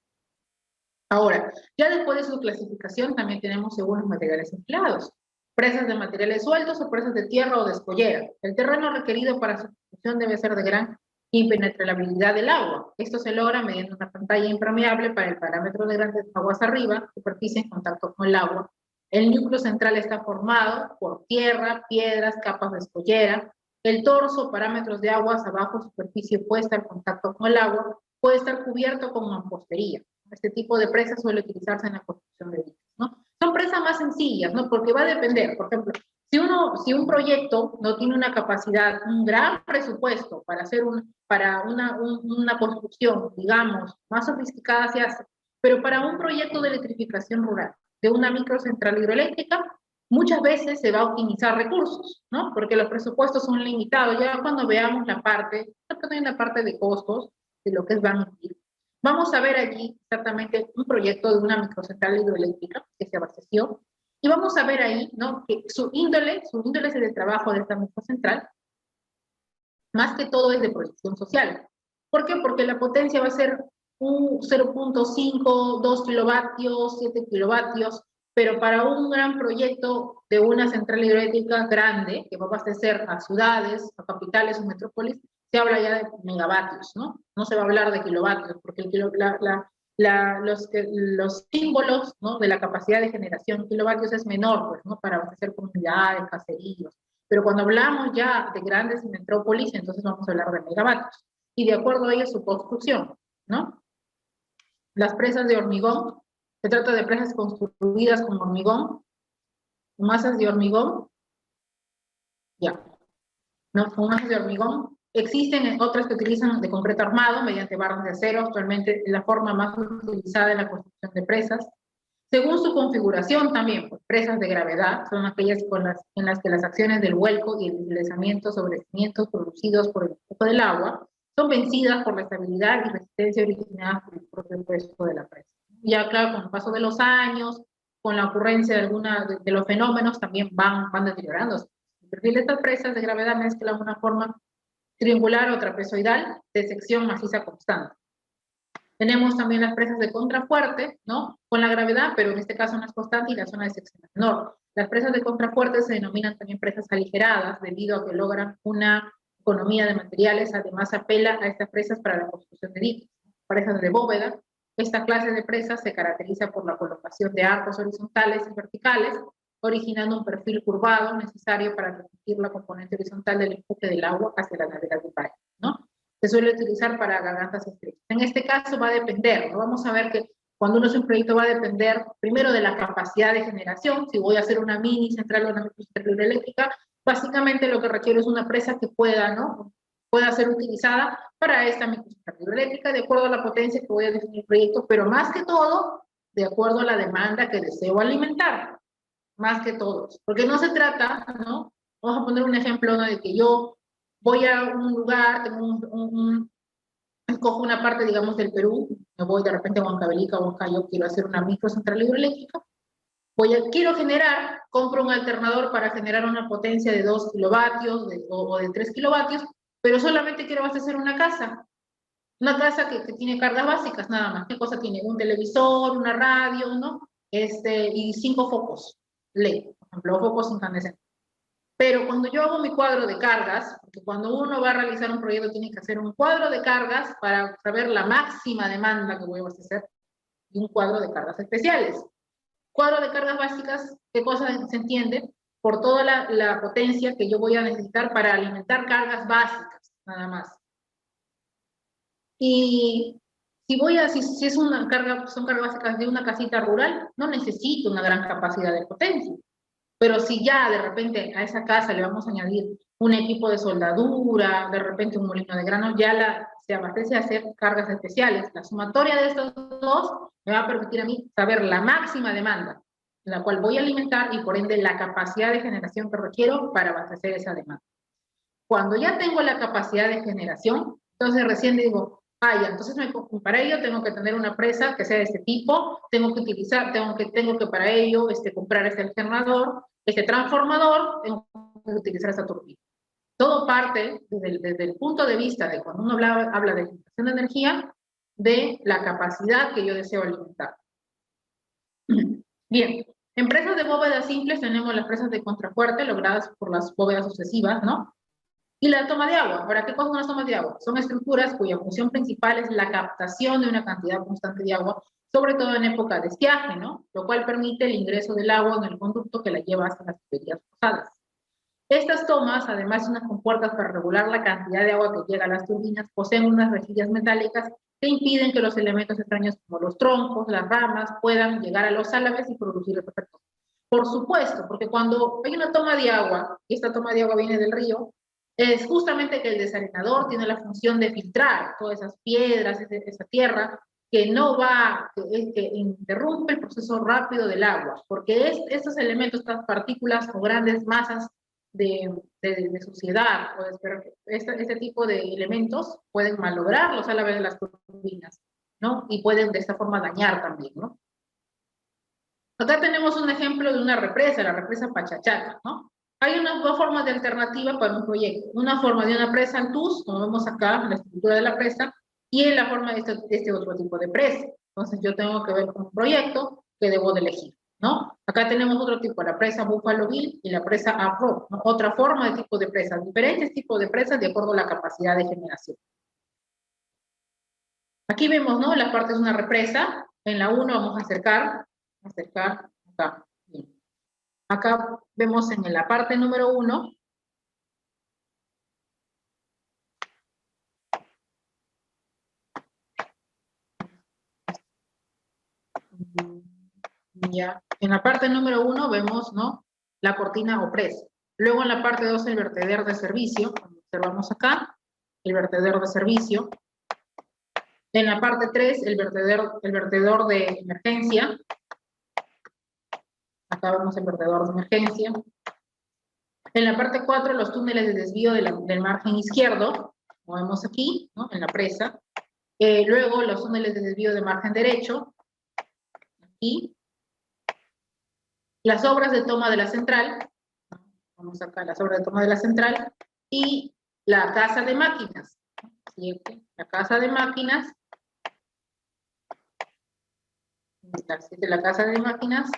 Ahora, ya después de su clasificación también tenemos según los materiales empleados. Presas de materiales sueltos o presas de tierra o de escollera. El terreno requerido para su construcción debe ser de gran impenetrabilidad del agua. Esto se logra mediante una pantalla impermeable para el parámetro de grandes aguas arriba, superficie en contacto con el agua. El núcleo central está formado por tierra, piedras, capas de escollera. El torso, parámetros de aguas abajo, superficie puesta en contacto con el agua, puede estar cubierto con mampostería. Este tipo de presa suele utilizarse en la construcción de diques, ¿no? Son presas más sencillas, ¿no? Porque va a depender, por ejemplo, si un proyecto no tiene una capacidad, un gran presupuesto para hacer una construcción, digamos, más sofisticada se hace, pero para un proyecto de electrificación rural, de una microcentral hidroeléctrica, muchas veces se va a optimizar recursos, ¿no? Porque los presupuestos son limitados. Ya cuando veamos la parte de costos, de lo que es van a ir, vamos a ver allí exactamente un proyecto de una microcentral hidroeléctrica que se abasteció y vamos a ver ahí, ¿no? Que su índole de trabajo de esta microcentral, más que todo es de proyección social. ¿Por qué? Porque la potencia va a ser un 0.5, 2 kilovatios, 7 kilovatios, pero para un gran proyecto de una central hidroeléctrica grande, que va a abastecer a ciudades, a capitales o metrópolis, se habla ya de megavatios, ¿no? No se va a hablar de kilovatios, porque los símbolos, ¿no? De la capacidad de generación kilovatios es menor, pues, ¿no? Para abastecer comunidades, caseríos. Pero cuando hablamos ya de grandes metrópolis, entonces vamos a hablar de megavatios. Y de acuerdo a ello su construcción, ¿no? Las presas de hormigón, se trata de presas construidas con hormigón, masas de hormigón, ya, ¿no? Con masas de hormigón. Existen otras que utilizan de concreto armado mediante barras de acero, actualmente la forma más utilizada en la construcción de presas. Según su configuración también, pues, presas de gravedad son aquellas en las que las acciones del vuelco y el deslizamiento sobre cimientos producidos por el flujo del agua son vencidas por la estabilidad y resistencia originadas por el propio peso de la presa. Ya claro, con el paso de los años, con la ocurrencia de los fenómenos, también van deteriorándose. El perfil de estas presas de gravedad mezcla una forma triangular o trapezoidal de sección maciza constante. Tenemos también las presas de contrafuerte, ¿no? Con la gravedad, pero en este caso no es constante y la zona de sección es menor. Las presas de contrafuerte se denominan también presas aligeradas debido a que logran una economía de materiales. Además, apela a estas presas para la construcción de diques. Presas de bóveda Esta clase de presa se caracteriza por la colocación de arcos horizontales y verticales, originando un perfil curvado necesario para reducir la componente horizontal del empuje del agua hacia la ladera del valle, ¿no? Se suele utilizar para gargantas estrechas. En este caso va a depender, ¿no? Vamos a ver que cuando uno hace un proyecto va a depender primero de la capacidad de generación. Si voy a hacer una mini central o una microcentral hidroeléctrica, básicamente lo que requiero es una presa que pueda, ¿no? Pueda ser utilizada para esta microcentral hidroeléctrica de acuerdo a la potencia que voy a definir el proyecto, pero más que todo, de acuerdo a la demanda que deseo alimentar, más que todo. Porque no se trata, ¿no? Vamos a poner un ejemplo, ¿no? De que yo voy a un lugar, tengo escojo una parte, digamos, del Perú, me voy de repente a Huancavelica o Huancayo, quiero hacer una microcentral hidroeléctrica, quiero generar, compro un alternador para generar una potencia de 2 kilovatios o de 3 kilovatios, pero solamente quiero abastecer una casa que tiene cargas básicas nada más. ¿Qué cosa tiene? Un televisor, una radio, ¿no? Y 5 focos LED, por ejemplo, focos incandescentes. Pero cuando yo hago mi cuadro de cargas, porque cuando uno va a realizar un proyecto tiene que hacer un cuadro de cargas para saber la máxima demanda que voy a abastecer y un cuadro de cargas especiales. Cuadro de cargas básicas, ¿qué cosa se entiende? Por toda la potencia que yo voy a necesitar para alimentar cargas básicas, nada más. Y si es una carga, son cargas básicas de una casita rural, no necesito una gran capacidad de potencia. Pero si ya de repente a esa casa le vamos a añadir un equipo de soldadura, de repente un molino de grano, se abastece a hacer cargas especiales. La sumatoria de estos dos me va a permitir a mí saber la máxima demanda, la cual voy a alimentar y por ende la capacidad de generación que requiero para abastecer esa demanda. Cuando ya tengo la capacidad de generación, entonces recién digo, ya, entonces para ello tengo que tener una presa que sea de este tipo, tengo que para ello comprar este alternador, este transformador, tengo que utilizar esta turbina. Todo parte desde el punto de vista de cuando uno habla de generación de energía, de la capacidad que yo deseo alimentar. Bien, en presas de bóvedas simples tenemos las presas de contrafuerte logradas por las bóvedas sucesivas, ¿no? Y la toma de agua. ¿Para qué son las tomas de agua? Son estructuras cuya función principal es la captación de una cantidad constante de agua, sobre todo en época de estiaje, ¿no? Lo cual permite el ingreso del agua en el conducto que la lleva hasta las tuberías posadas. Estas tomas, además de unas compuertas para regular la cantidad de agua que llega a las turbinas, poseen unas rejillas metálicas que impiden que los elementos extraños como los troncos, las ramas, puedan llegar a los álabes y producir el efecto. Por supuesto, porque cuando hay una toma de agua, y esta toma de agua viene del río, es justamente que el desalinador tiene la función de filtrar todas esas piedras, esa tierra, que no va, que interrumpe el proceso rápido del agua, porque estos elementos, estas partículas o grandes masas de suciedad, este tipo de elementos pueden malograr a la vez de las turbinas, ¿no? Y pueden de esta forma dañar también, ¿no? Acá tenemos un ejemplo de una represa, la represa Pachachaca, ¿no? Hay unas dos formas de alternativa para un proyecto. Una forma de una presa Altus, como vemos acá, la estructura de la presa, y en la forma de este otro tipo de presa. Entonces yo tengo que ver con un proyecto que debo de elegir, ¿no? Acá tenemos otro tipo, la presa Buffalo Bill y la presa Afro, ¿no? Otra forma de tipo de presas, diferentes tipos de presas de acuerdo a la capacidad de generación. Aquí vemos, ¿no? La parte es una represa. En la 1 vamos a acercar acá. Bien. Acá vemos en la parte número 1. Ya. En la parte número 1 vemos, ¿no? La cortina o presa. Luego en la parte 2 el vertedero de servicio. Observamos acá el vertedero de servicio. En la parte 3 el vertedor de emergencia. Acá vemos el vertedor de emergencia. En la parte 4 los túneles de desvío del margen izquierdo, como vemos aquí, ¿no? En la presa. Luego los túneles de desvío de margen derecho. Aquí. Las obras de toma de la central. Vamos acá, las obras de toma de la central. Y la casa de máquinas. ¿Sí? La casa de máquinas. La casa de máquinas.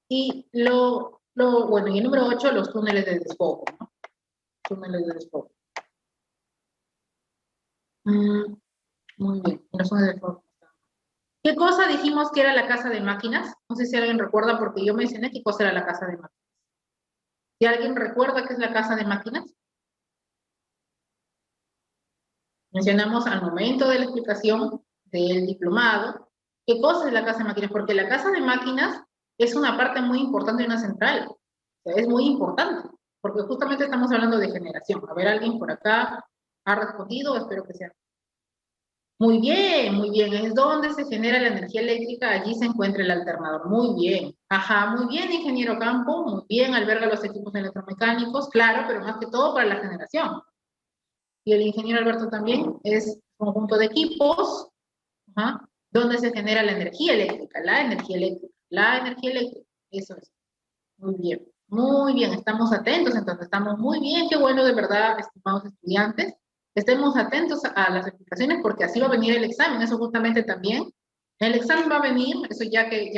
Y bueno, y el número 8, los túneles de desfogo, ¿no? Túneles de desfogo. Muy bien, los túneles de desfogo. ¿Qué cosa dijimos que era la casa de máquinas? No sé si alguien recuerda, porque yo mencioné qué cosa era la casa de máquinas. ¿Si alguien recuerda qué es la casa de máquinas? Mencionamos al momento de la explicación del diplomado qué cosa es la casa de máquinas, porque la casa de máquinas es una parte muy importante de una central. O sea, es muy importante, porque justamente estamos hablando de generación. A ver, alguien por acá ha respondido, espero que sea. Muy bien, muy bien. Es donde se genera la energía eléctrica, allí se encuentra el alternador. Muy bien. Ajá, muy bien, ingeniero Campo. Muy bien, alberga los equipos electromecánicos, claro, pero más que todo para la generación. Y el ingeniero Alberto también es conjunto de equipos, ajá, donde se genera la energía eléctrica, la energía eléctrica, la energía eléctrica. Eso es. Muy bien, estamos atentos, entonces estamos muy bien, qué bueno de verdad, estimados estudiantes. Estemos atentos a las explicaciones porque así va a venir el examen, eso justamente también. El examen va a venir, eso ya que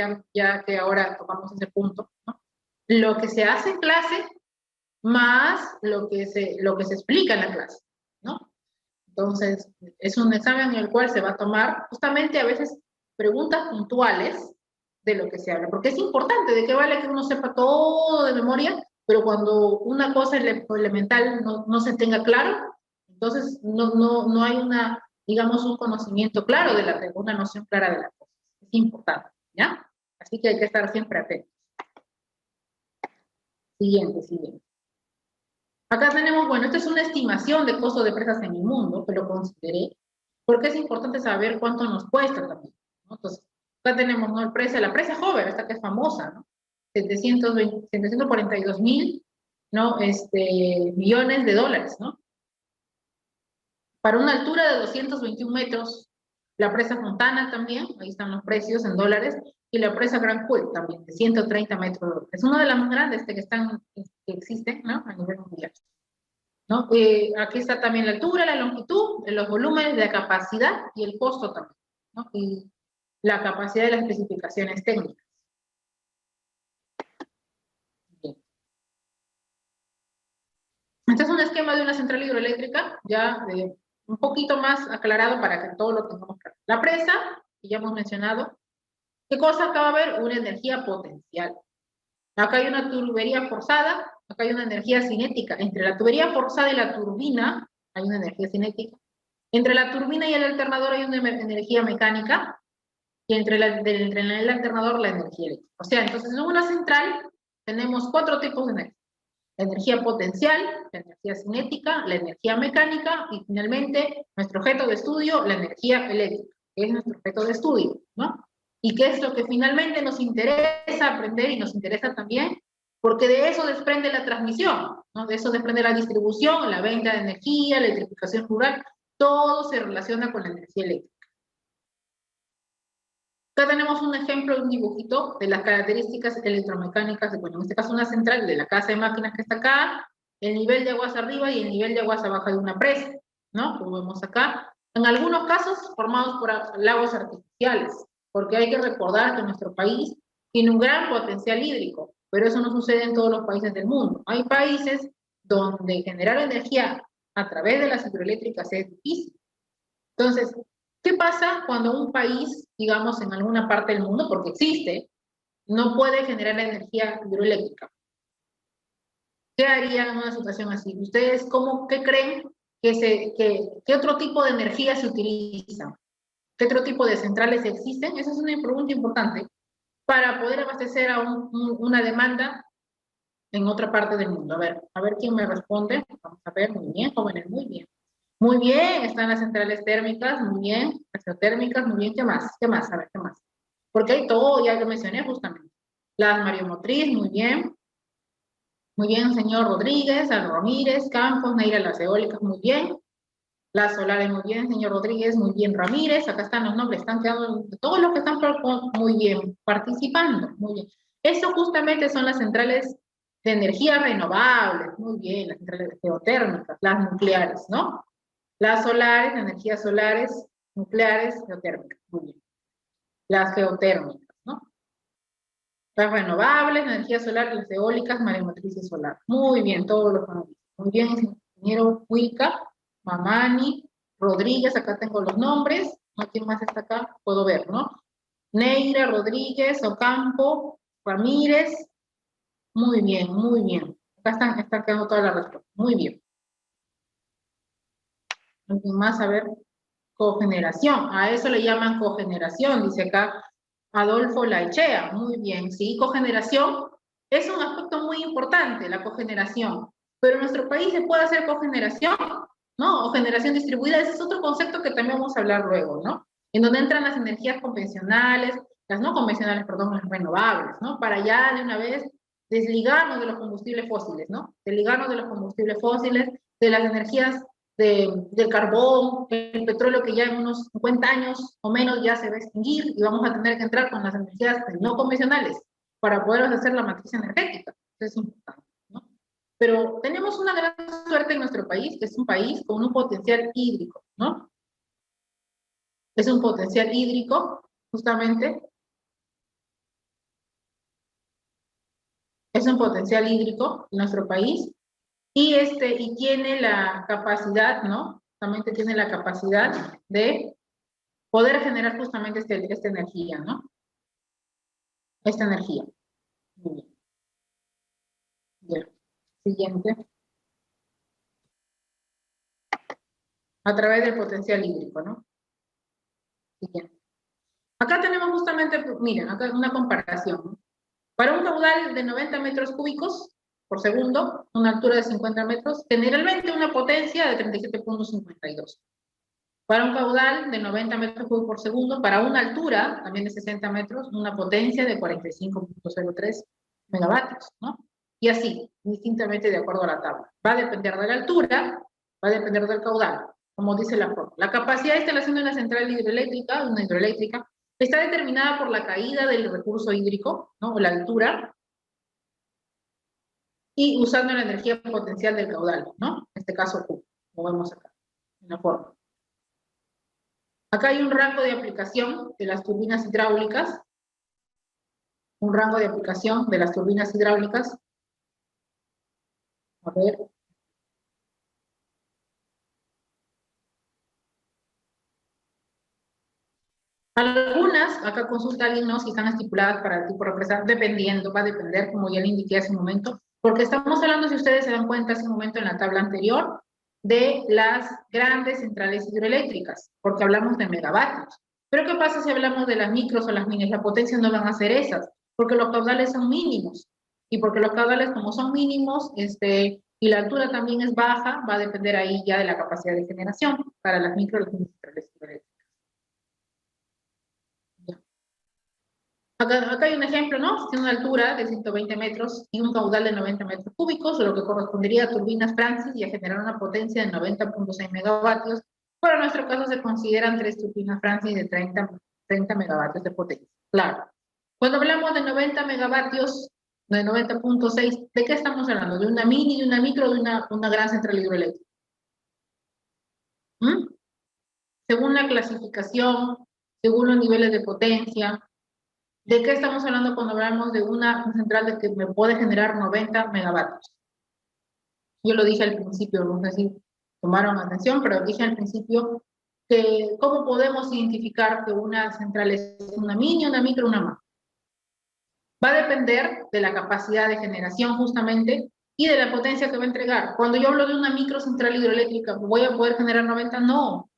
ahora tocamos ese punto, ¿no? Lo que se hace en clase más lo que se explica en la clase, ¿no? Entonces, es un examen en el cual se va a tomar justamente a veces preguntas puntuales de lo que se habla, porque es importante, de qué vale que uno sepa todo de memoria, pero cuando una cosa elemental no se tenga claro, entonces no hay una, digamos, un conocimiento claro de una noción clara de la cosa. Es importante, ¿ya? Así que hay que estar siempre atentos. Siguiente. Acá tenemos, bueno, esta es una estimación de costo de presas en el mundo, que lo consideré, porque es importante saber cuánto nos cuesta también, ¿no? Entonces, acá tenemos, ¿no? La presa Hover, esta que es famosa, ¿no? 742.000, ¿no? Millones de dólares, ¿no? Para una altura de 221 metros, la presa Fontana también, ahí están los precios en dólares, y la presa Grand Coulee también, de 130 metros. Es una de las más grandes que existen, ¿no? A nivel mundial, ¿no? Aquí está también la altura, la longitud, los volúmenes, la capacidad y el costo también, ¿no? Y la capacidad de las especificaciones técnicas. Bien. Este es un esquema de una central hidroeléctrica, ya un poquito más aclarado para que todo lo tengamos claro. La presa, que ya hemos mencionado. ¿Qué cosa acá va a haber? Una energía potencial. Acá hay una tubería forzada, acá hay una energía cinética. Entre la tubería forzada y la turbina hay una energía cinética. Entre la turbina y el alternador hay una energía mecánica, y entre el alternador la energía eléctrica. O sea, entonces en una central tenemos 4 tipos de energía. La energía potencial, la energía cinética, la energía mecánica y finalmente nuestro objeto de estudio, la energía eléctrica, que es nuestro objeto de estudio, ¿no? Y qué es lo que finalmente nos interesa aprender y nos interesa también, porque de eso desprende la transmisión, ¿no? De eso desprende la distribución, la venta de energía, la electrificación rural, todo se relaciona con la energía eléctrica. Acá tenemos un ejemplo, un dibujito de las características electromecánicas, bueno, en este caso una central de la casa de máquinas que está acá, el nivel de aguas arriba y el nivel de aguas abajo de una presa, ¿no? Como vemos acá. En algunos casos formados por lagos artificiales, porque hay que recordar que nuestro país tiene un gran potencial hídrico, pero eso no sucede en todos los países del mundo. Hay países donde generar energía a través de las hidroeléctricas es difícil. Entonces, ¿qué pasa cuando un país, digamos, en alguna parte del mundo, porque existe, no puede generar energía hidroeléctrica? ¿Qué harían en una situación así? ¿Ustedes qué creen qué otro tipo de energía se utiliza? ¿Qué otro tipo de centrales existen? Esa es una pregunta importante para poder abastecer a una demanda en otra parte del mundo. A ver quién me responde. Vamos a ver, muy bien, jóvenes, muy bien. Muy bien, están las centrales térmicas, muy bien, las geotérmicas, muy bien, ¿qué más? ¿Qué más? A ver, ¿qué más? Porque hay todo, ya lo mencioné justamente. Las mareomotriz, muy bien, señor Rodríguez, Al Ramírez, Campos, Neira, las eólicas, muy bien. Las solares, muy bien, señor Rodríguez, muy bien, Ramírez, acá están los nombres, están quedando, todos los que están muy bien, participando, muy bien. Eso justamente son las centrales de energía renovables, muy bien, las centrales geotérmicas, las nucleares, ¿no? Las solares, energías solares, nucleares, geotérmicas, muy bien. Las geotérmicas, ¿no? Las renovables, energía solar, las eólicas, mareomotriz y solar. Muy bien, todos los conocen. Muy bien, ingeniero Huica, Mamani, Rodríguez, acá tengo los nombres. ¿No? ¿Quién más está acá? Puedo ver, ¿no? Neira, Rodríguez, Ocampo, Ramírez. Muy bien, muy bien. Acá están quedando todas las respuestas. Muy bien. ¿Alguien más? A ver. Cogeneración. A eso le llaman cogeneración, dice acá Adolfo Laechea. Muy bien, sí. Cogeneración es un aspecto muy importante, la cogeneración. Pero en nuestro país se puede hacer cogeneración, ¿no? O generación distribuida. Ese es otro concepto que también vamos a hablar luego, ¿no? En donde entran las energías convencionales, las no convencionales, perdón, las renovables, ¿no? Para ya de una vez desligarnos de los combustibles fósiles, ¿no? Desligarnos de los combustibles fósiles, de las energías del carbón, el petróleo que ya en unos 50 años o menos ya se va a extinguir y vamos a tener que entrar con las energías no convencionales para poder hacer la matriz energética. Eso es importante, ¿no? Pero tenemos una gran suerte en nuestro país, que es un país con un potencial hídrico, ¿no? Es un potencial hídrico, justamente, es un potencial hídrico en nuestro país y tiene la capacidad, ¿no? También tiene la capacidad de poder generar justamente esta energía, ¿no? Esta energía. Muy bien. Bien. Siguiente. A través del potencial hídrico, ¿no? Siguiente. Acá tenemos justamente, miren, acá una comparación, ¿no? Para un caudal de 90 metros cúbicos por segundo, una altura de 50 metros, generalmente una potencia de 37.52. Para un caudal de 90 metros cúbicos por segundo, para una altura también de 60 metros, una potencia de 45.03 megavatios, ¿no? Y así, distintamente de acuerdo a la tabla. Va a depender de la altura, va a depender del caudal, como dice la fórmula. La capacidad de instalación de una central hidroeléctrica, está determinada por la caída del recurso hídrico, ¿no? O la altura, y usando la energía potencial del caudal, ¿no? En este caso Q, como vemos acá, en la fórmula. Acá hay un rango de aplicación de las turbinas hidráulicas, un rango de aplicación de las turbinas hidráulicas. A ver. Algunas, acá consulta alguien, ¿no? Si están estipuladas para el tipo de represa, dependiendo, va a depender, como ya le indiqué hace un momento, porque estamos hablando, si ustedes se dan cuenta hace un momento en la tabla anterior, de las grandes centrales hidroeléctricas, porque hablamos de megavatios. Pero ¿qué pasa si hablamos de las micros o las minis? La potencia no van a ser esas, porque los caudales son mínimos. Y porque los caudales, como son mínimos, y la altura también es baja, va a depender ahí ya de la capacidad de generación para las micro y las mini centrales hidroeléctricas. Acá hay un ejemplo, ¿no? Tiene una altura de 120 metros y un caudal de 90 metros cúbicos, lo que correspondería a turbinas Francis y a generar una potencia de 90.6 megavatios. Para nuestro caso se consideran 3 turbinas Francis de 30 megavatios de potencia. Claro. Cuando hablamos de 90 megavatios, de 90.6, ¿de qué estamos hablando? ¿De una mini, de una micro, de una gran central hidroeléctrica? ¿Mm? Según la clasificación, según los niveles de potencia, ¿de qué estamos hablando cuando hablamos de una central de que me puede generar 90 megavatios? Yo lo dije al principio, no sé si tomaron atención, pero dije al principio que cómo podemos identificar que una central es una mini, una micro, una macro. Va a depender de la capacidad de generación justamente y de la potencia que va a entregar. Cuando yo hablo de una microcentral hidroeléctrica, ¿voy a poder generar 90? No.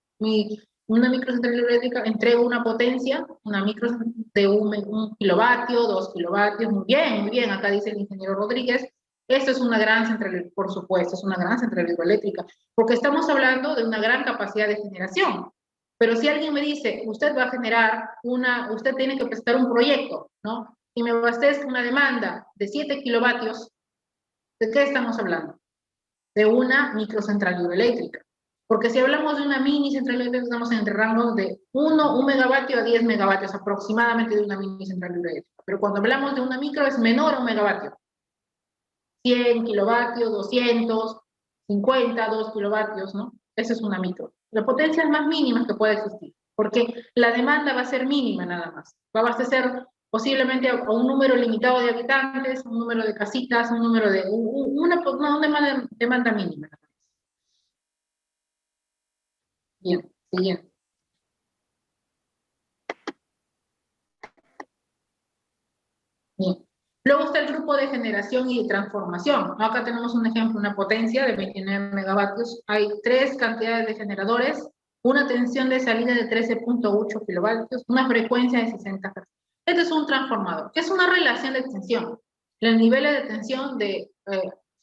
Una microcentral hidroeléctrica entrega una potencia, una micro de 1 kilovatio, 2 kilovatios, muy bien, muy bien. Acá dice el ingeniero Rodríguez, esto es una gran central, por supuesto, es una gran central hidroeléctrica, porque estamos hablando de una gran capacidad de generación. Pero si alguien me dice, usted va a generar usted tiene que presentar un proyecto, ¿no? Y me abastezca una demanda de 7 kilovatios, ¿de qué estamos hablando? De una microcentral hidroeléctrica. Porque si hablamos de una mini central hidroeléctrica, estamos en el rango de 1 megavatio a 10 megavatios aproximadamente de una mini central hidroeléctrica. Pero cuando hablamos de una micro es menor a 1 megavatio. 100 kilovatios, 200, 50, 2 kilovatios, ¿no? Esa es una micro. La potencia es más mínima que puede existir, porque la demanda va a ser mínima nada más. Va a abastecer posiblemente a un número limitado de habitantes, un número de casitas, un número de... una demanda mínima. Bien, siguiente. Luego está el grupo de generación y de transformación, ¿no? Acá tenemos un ejemplo, una potencia de 29 megavatios. Hay 3 cantidades de generadores, una tensión de salida de 13.8 kilovatios, una frecuencia de 60 Hz. Este es un transformador, que es una relación de tensión. El nivel de tensión de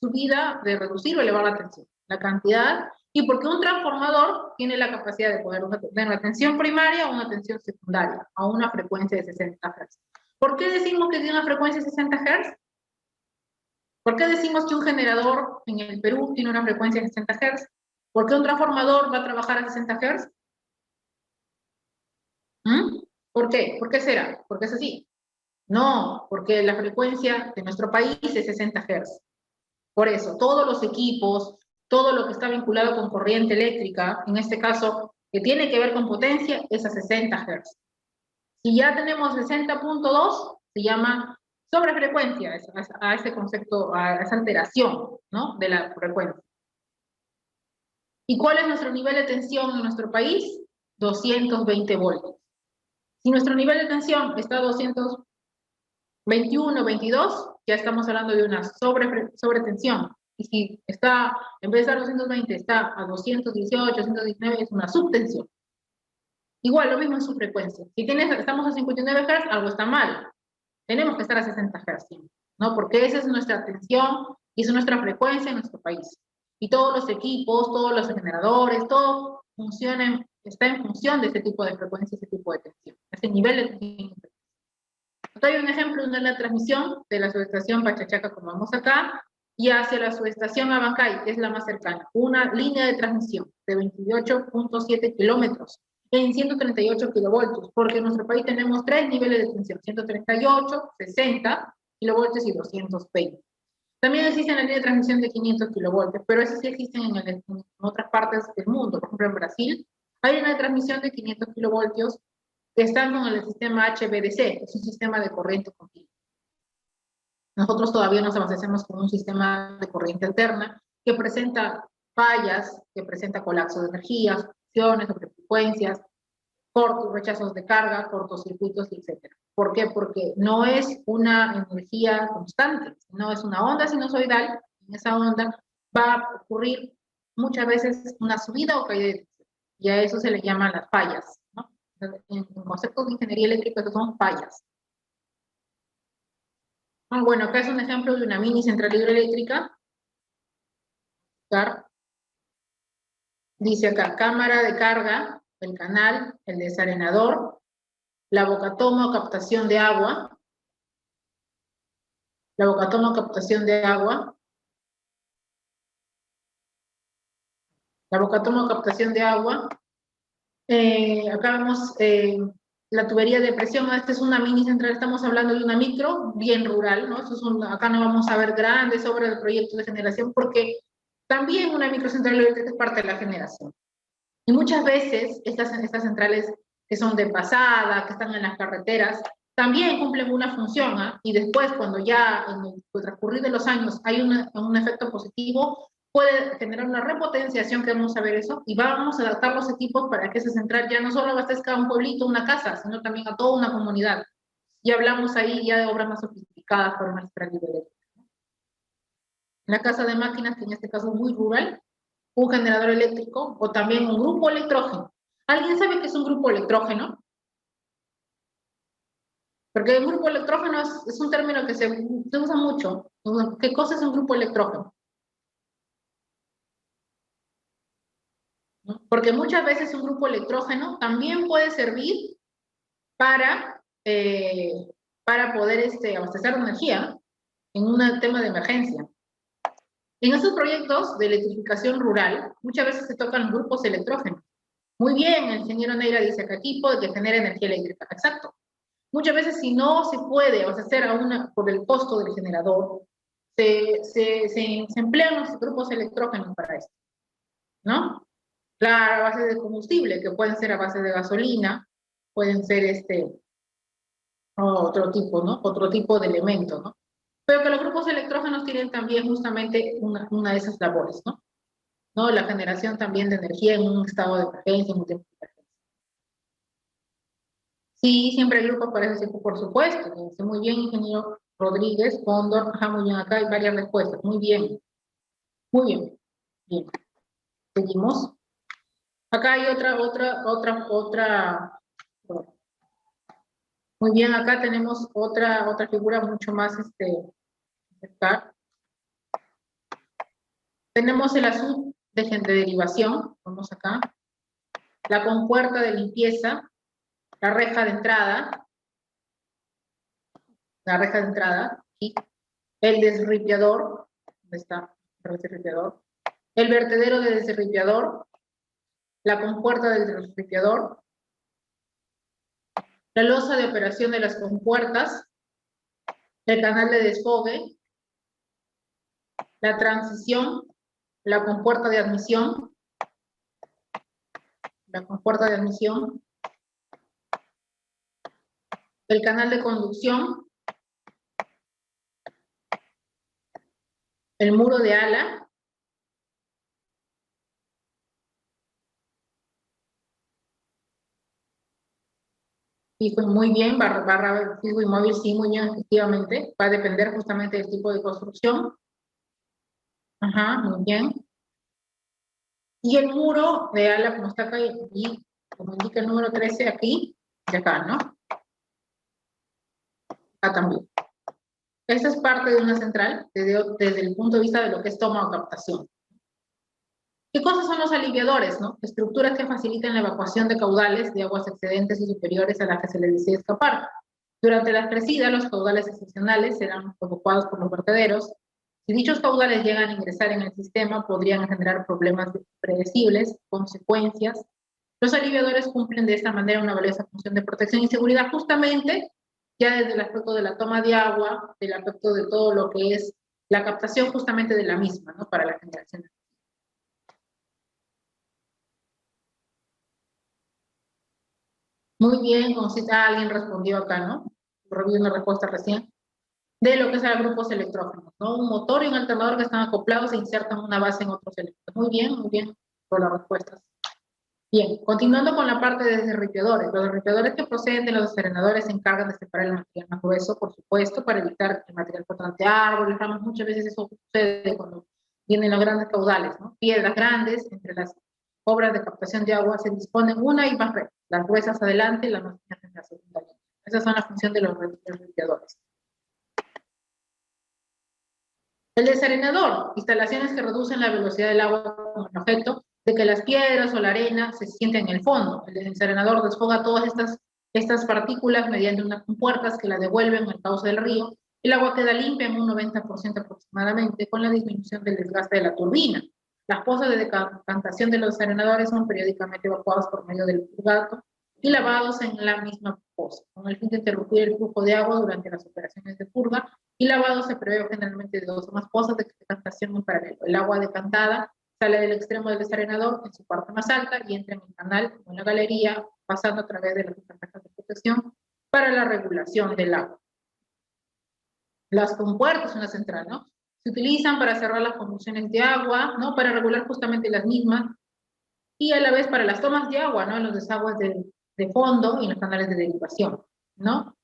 subida, de reducir o elevar la tensión, la cantidad, y porque un transformador tiene la capacidad de poder tener una tensión primaria o una tensión secundaria a una frecuencia de 60 Hz. ¿Por qué decimos que tiene una frecuencia de 60 Hz? ¿Por qué decimos que un generador en el Perú tiene una frecuencia de 60 Hz? ¿Por qué un transformador va a trabajar a 60 Hz? ¿Mm? ¿Por qué? ¿Por qué será? ¿Por qué es así? No, porque la frecuencia de nuestro país es 60 Hz. Por eso, todos los equipos, todo lo que está vinculado con corriente eléctrica, en este caso, que tiene que ver con potencia, es a 60 Hz. Si ya tenemos 60.2, se llama sobrefrecuencia a ese concepto, a esa alteración, ¿no? De la frecuencia. ¿Y cuál es nuestro nivel de tensión en nuestro país? 220 voltios. Si nuestro nivel de tensión está a 221, 22, ya estamos hablando de una sobretensión. Y si está, en vez de estar a 220, está a 218, 219, es una subtensión. Igual, lo mismo en su frecuencia. Si estamos a 59 Hz, algo está mal. Tenemos que estar a 60 Hz, ¿no? Porque esa es nuestra tensión y esa es nuestra frecuencia en nuestro país. Y todos los equipos, todos los generadores, todo está en función de este tipo de frecuencia, este tipo de tensión, ese nivel de tensión. Acá hay un ejemplo de la transmisión de la subestación Pachachaca, como vemos acá, y hacia la subestación Abancay, que es la más cercana. Una línea de transmisión de 28.7 kilómetros en 138 kilovoltios, porque en nuestro país tenemos 3 niveles de tensión, 138, 60 kilovoltios y 220. También existen la línea de transmisión de 500 kilovoltios, pero esas sí existen en otras partes del mundo. Por ejemplo, en Brasil hay una transmisión de 500 kilovoltios que están con el sistema HVDC, que es un sistema de corriente continua. Nosotros todavía nos abastecemos con un sistema de corriente alterna que presenta fallas, que presenta colapso de energías, fluctuaciones, sobrefrecuencias, cortos, rechazos de carga, cortocircuitos, etc. ¿Por qué? Porque no es una energía constante, no es una onda sinusoidal. En esa onda va a ocurrir muchas veces una subida o caída de tensión, y a eso se le llaman las fallas, ¿no? En conceptos de ingeniería eléctrica, estos son fallas. Bueno, acá es un ejemplo de una mini central hidroeléctrica. Dice acá, cámara de carga, el canal, el desarenador, la bocatoma o captación de agua, la bocatoma o captación de agua, la bocatoma o captación de agua. Acá vemos la tubería de presión. Esta es una mini central, estamos hablando de una micro, bien rural, ¿no? Acá no vamos a ver grandes obras de proyectos de generación, porque también una microcentral eléctrica es parte de la generación. Y muchas veces estas centrales que son de pasada, que están en las carreteras, también cumplen una función, ¿eh? Y después, cuando ya en el transcurrir de los años hay un efecto positivo, puede generar una repotenciación, que vamos a ver eso, y vamos a adaptar los equipos para que esa central ya no solo abastezca a un pueblito, una casa, sino también a toda una comunidad. Y hablamos ahí ya de obras más sofisticadas para una central hidroeléctrica. La casa de máquinas, que en este caso es muy rural, un generador eléctrico o también un grupo electrógeno. ¿Alguien sabe qué es un grupo electrógeno? Porque el grupo electrógeno es un término que se usa mucho. ¿Qué cosa es un grupo electrógeno? ¿No? Porque muchas veces un grupo electrógeno también puede servir para, poder abastecer de energía en un tema de emergencia. En estos proyectos de electrificación rural, muchas veces se tocan grupos electrógenos. Muy bien, el ingeniero Neira dice que equipo que genera energía eléctrica. Exacto. Muchas veces, si no se puede abastecer por el costo del generador, se emplean los grupos electrógenos para esto, ¿no? Claro, a base de combustible, que pueden ser a base de gasolina, pueden ser otro tipo, ¿no? Otro tipo de elemento, ¿no? Pero que los grupos electrógenos tienen también justamente una de esas labores, ¿no? ¿No? La generación también de energía en un estado de emergencia, en un tiempo de emergencia. Sí, siempre hay grupos para ese tipo, por supuesto. Dice, muy bien, ingeniero. Rodríguez, Cóndor, ajá, muy bien, acá hay varias respuestas, muy bien, bien. Seguimos. Acá hay otra. Muy bien, acá tenemos otra figura mucho más, acá. Tenemos el azul de derivación, vamos acá. La compuerta de limpieza, la reja de entrada, aquí. El desripiador, ¿dónde está el desripiador? El vertedero de desripiador, la compuerta del desripiador, la losa de operación de las compuertas, el canal de desfogue, la transición, la compuerta de admisión, el canal de conducción, el muro de ala, fijo y muy bien, barra fijo y móvil, sí, muy bien, efectivamente, va a depender justamente del tipo de construcción. Ajá, muy bien. Y el muro de ala, como está acá, y como indica el número 13 aquí, de acá, ¿no? Acá también. Esta es parte de una central desde el punto de vista de lo que es toma o captación. ¿Qué cosas son los aliviadores, no? Estructuras que facilitan la evacuación de caudales de aguas excedentes y superiores a las que se les decide escapar. Durante las crecidas, los caudales excepcionales serán evacuados por los vertederos. Si dichos caudales llegan a ingresar en el sistema, podrían generar problemas predecibles, consecuencias. Los aliviadores cumplen de esta manera una valiosa función de protección y seguridad, justamente ya desde el aspecto de la toma de agua, del aspecto de todo lo que es la captación justamente de la misma, ¿no? Para la generación. Muy bien, como si alguien respondió acá, ¿no? Reviví una respuesta recién. De lo que es el grupos electrógenos, ¿no? Un motor y un alternador que están acoplados e insertan una base en otros electrones. Muy bien, por las respuestas. Bien, continuando con la parte de desripiadores. Los desripiadores que proceden de los desarenadores se encargan de separar el material más grueso, por supuesto, para evitar que el material flotante árboles, ramas, muchas veces eso sucede cuando vienen los grandes caudales, ¿no? Piedras grandes, entre las obras de captación de agua se disponen una y más rectas, las gruesas adelante y las más finas en la segunda línea. Esas son las funciones de los desripiadores. El desarenador, instalaciones que reducen la velocidad del agua con el objeto de que las piedras o la arena se sienten en el fondo. El desarenador desfoga todas estas partículas mediante unas compuertas que la devuelven al cauce del río. El agua queda limpia en un 90% aproximadamente con la disminución del desgaste de la turbina. Las pozas de decantación de los desarenadores son periódicamente evacuadas por medio del purgato y lavados en la misma poza, con el fin de interrumpir el flujo de agua durante las operaciones de purga, y lavado se prevé generalmente de dos o más pozas de decantación en paralelo. El agua decantada sale del extremo del desarenador en su parte más alta y entra en el canal o en la galería, pasando a través de las cajas de protección para la regulación del agua. Las compuertas son la central, ¿no? Se utilizan para cerrar las conducciones de agua, ¿no? Para regular justamente las mismas, y a la vez para las tomas de agua, ¿no? En los desagües de fondo y en los canales de derivación, ¿no?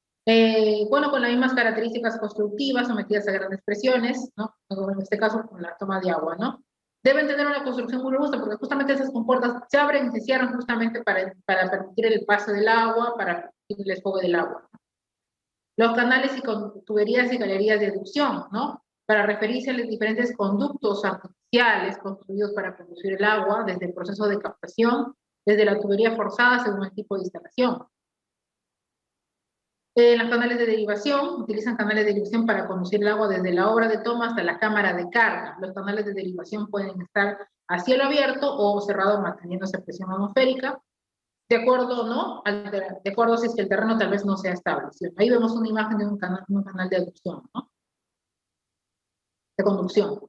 Bueno, con las mismas características constructivas sometidas a grandes presiones, ¿no? En este caso con la toma de agua, ¿no? Deben tener una construcción muy robusta porque justamente esas compuertas se abren y se cierran justamente para permitir el paso del agua, para permitir el desfogue del agua. Los canales y con tuberías y galerías de educción, ¿no? Para referirse a los diferentes conductos artificiales construidos para conducir el agua, desde el proceso de captación, desde la tubería forzada según el tipo de instalación. Los canales de derivación utilizan canales de derivación para conducir el agua desde la obra de toma hasta la cámara de carga. Los canales de derivación pueden estar a cielo abierto o cerrado manteniéndose a presión atmosférica, de acuerdo, ¿no? De acuerdo si es que el terreno tal vez no sea estable. ¿Sí? Ahí vemos una imagen de un canal de aducción, ¿no? De conducción.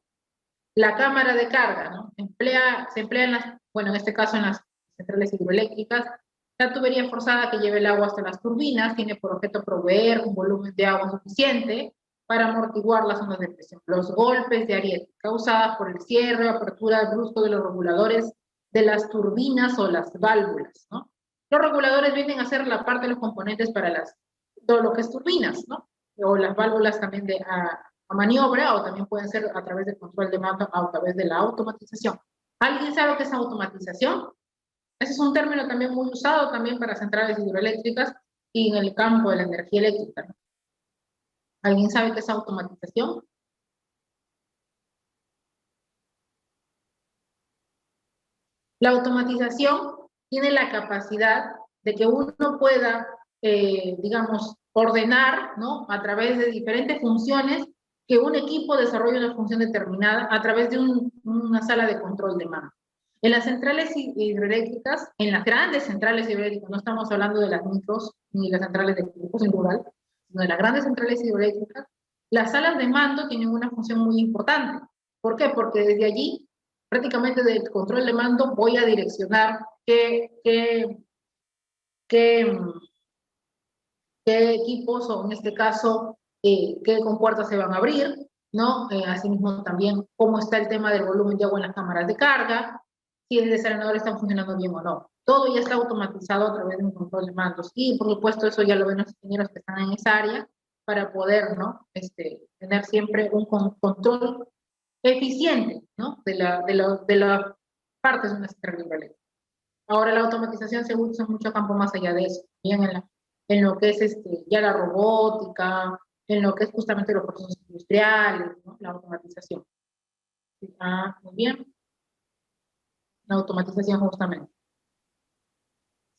La cámara de carga, ¿no? Se emplea en bueno, en este caso en las centrales hidroeléctricas. La tubería forzada que lleva el agua hasta las turbinas tiene por objeto proveer un volumen de agua suficiente para amortiguar las ondas de presión. Los golpes de ariete causadas por el cierre o apertura brusco de los reguladores de las turbinas o las válvulas, ¿no? Los reguladores vienen a ser la parte de los componentes para todo lo que es turbinas, ¿no? o las válvulas también a maniobra, o también pueden ser a través del control de mando, a través de la automatización. ¿Alguien sabe qué es automatización? Ese es un término también muy usado también para centrales hidroeléctricas y en el campo de la energía eléctrica, ¿no? ¿Alguien sabe qué es automatización? La automatización tiene la capacidad de que uno pueda, digamos, ordenar, ¿no? A través de diferentes funciones, que un equipo desarrolle una función determinada a través de una sala de control de mando. En las centrales hidroeléctricas, en las grandes centrales hidroeléctricas, no estamos hablando de las micros ni las centrales de flujo rural, sino de las grandes centrales hidroeléctricas, las salas de mando tienen una función muy importante. ¿Por qué? Porque desde allí prácticamente del control de mando voy a direccionar qué, qué, qué equipos, o en este caso, qué compuertas se van a abrir, ¿no? Asimismo también cómo está el tema del volumen de agua en las cámaras de carga, si el desalenador está funcionando bien o no. Todo ya está automatizado a través de un control de mandos. Y por supuesto eso ya lo ven los ingenieros que están en esa área para poder, ¿no? Tener siempre un control eficiente, ¿no? De la partes de una central hidroeléctrica. Ahora la automatización se usa en mucho campo más allá de eso, bien en lo que es ya la robótica, en lo que es justamente los procesos industriales, ¿no? La automatización. Ah, muy bien. La automatización justamente.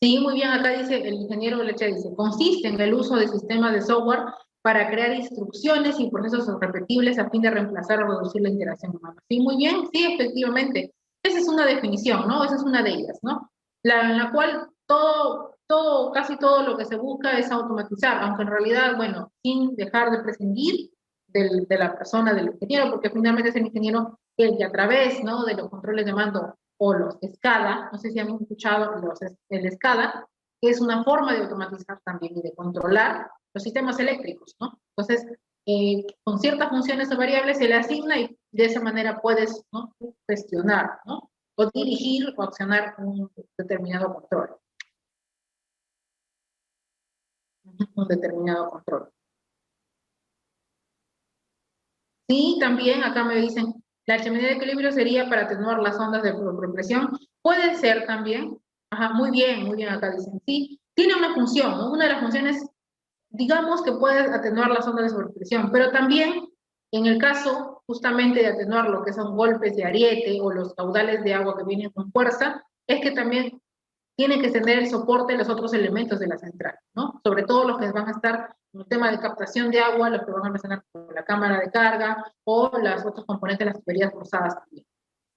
Sí, muy bien, acá dice el ingeniero Leche, dice, consiste en el uso de sistemas de software para crear instrucciones y procesos repetibles a fin de reemplazar o reducir la interacción humana. Sí, muy bien, sí, efectivamente. Esa es una definición, ¿no? Esa es una de ellas, ¿no? En la cual casi todo lo que se busca es automatizar, aunque en realidad, bueno, sin dejar de prescindir de la persona, del ingeniero, porque finalmente es el ingeniero el que a través, ¿no? De los controles de mando o los SCADA, no sé si han escuchado el SCADA, que es una forma de automatizar también y de controlar los sistemas eléctricos, ¿no? Entonces, con ciertas funciones o variables se le asigna y de esa manera puedes, ¿no? Gestionar, ¿no? O dirigir o accionar un determinado control. Un determinado control. Sí, también acá me dicen, la chimenea de equilibrio sería para atenuar las ondas de presión. Puede ser también. Ajá, muy bien acá dicen. Sí, tiene una función, ¿no? Una de las funciones, digamos que puede atenuar las ondas de sobrepresión, pero también en el caso justamente de atenuar lo que son golpes de ariete o los caudales de agua que vienen con fuerza, es que también tiene que tener el soporte de los otros elementos de la central, ¿no? Sobre todo los que van a estar en el tema de captación de agua, los que van a almacenar con la cámara de carga o las otros componentes de las tuberías forzadas también.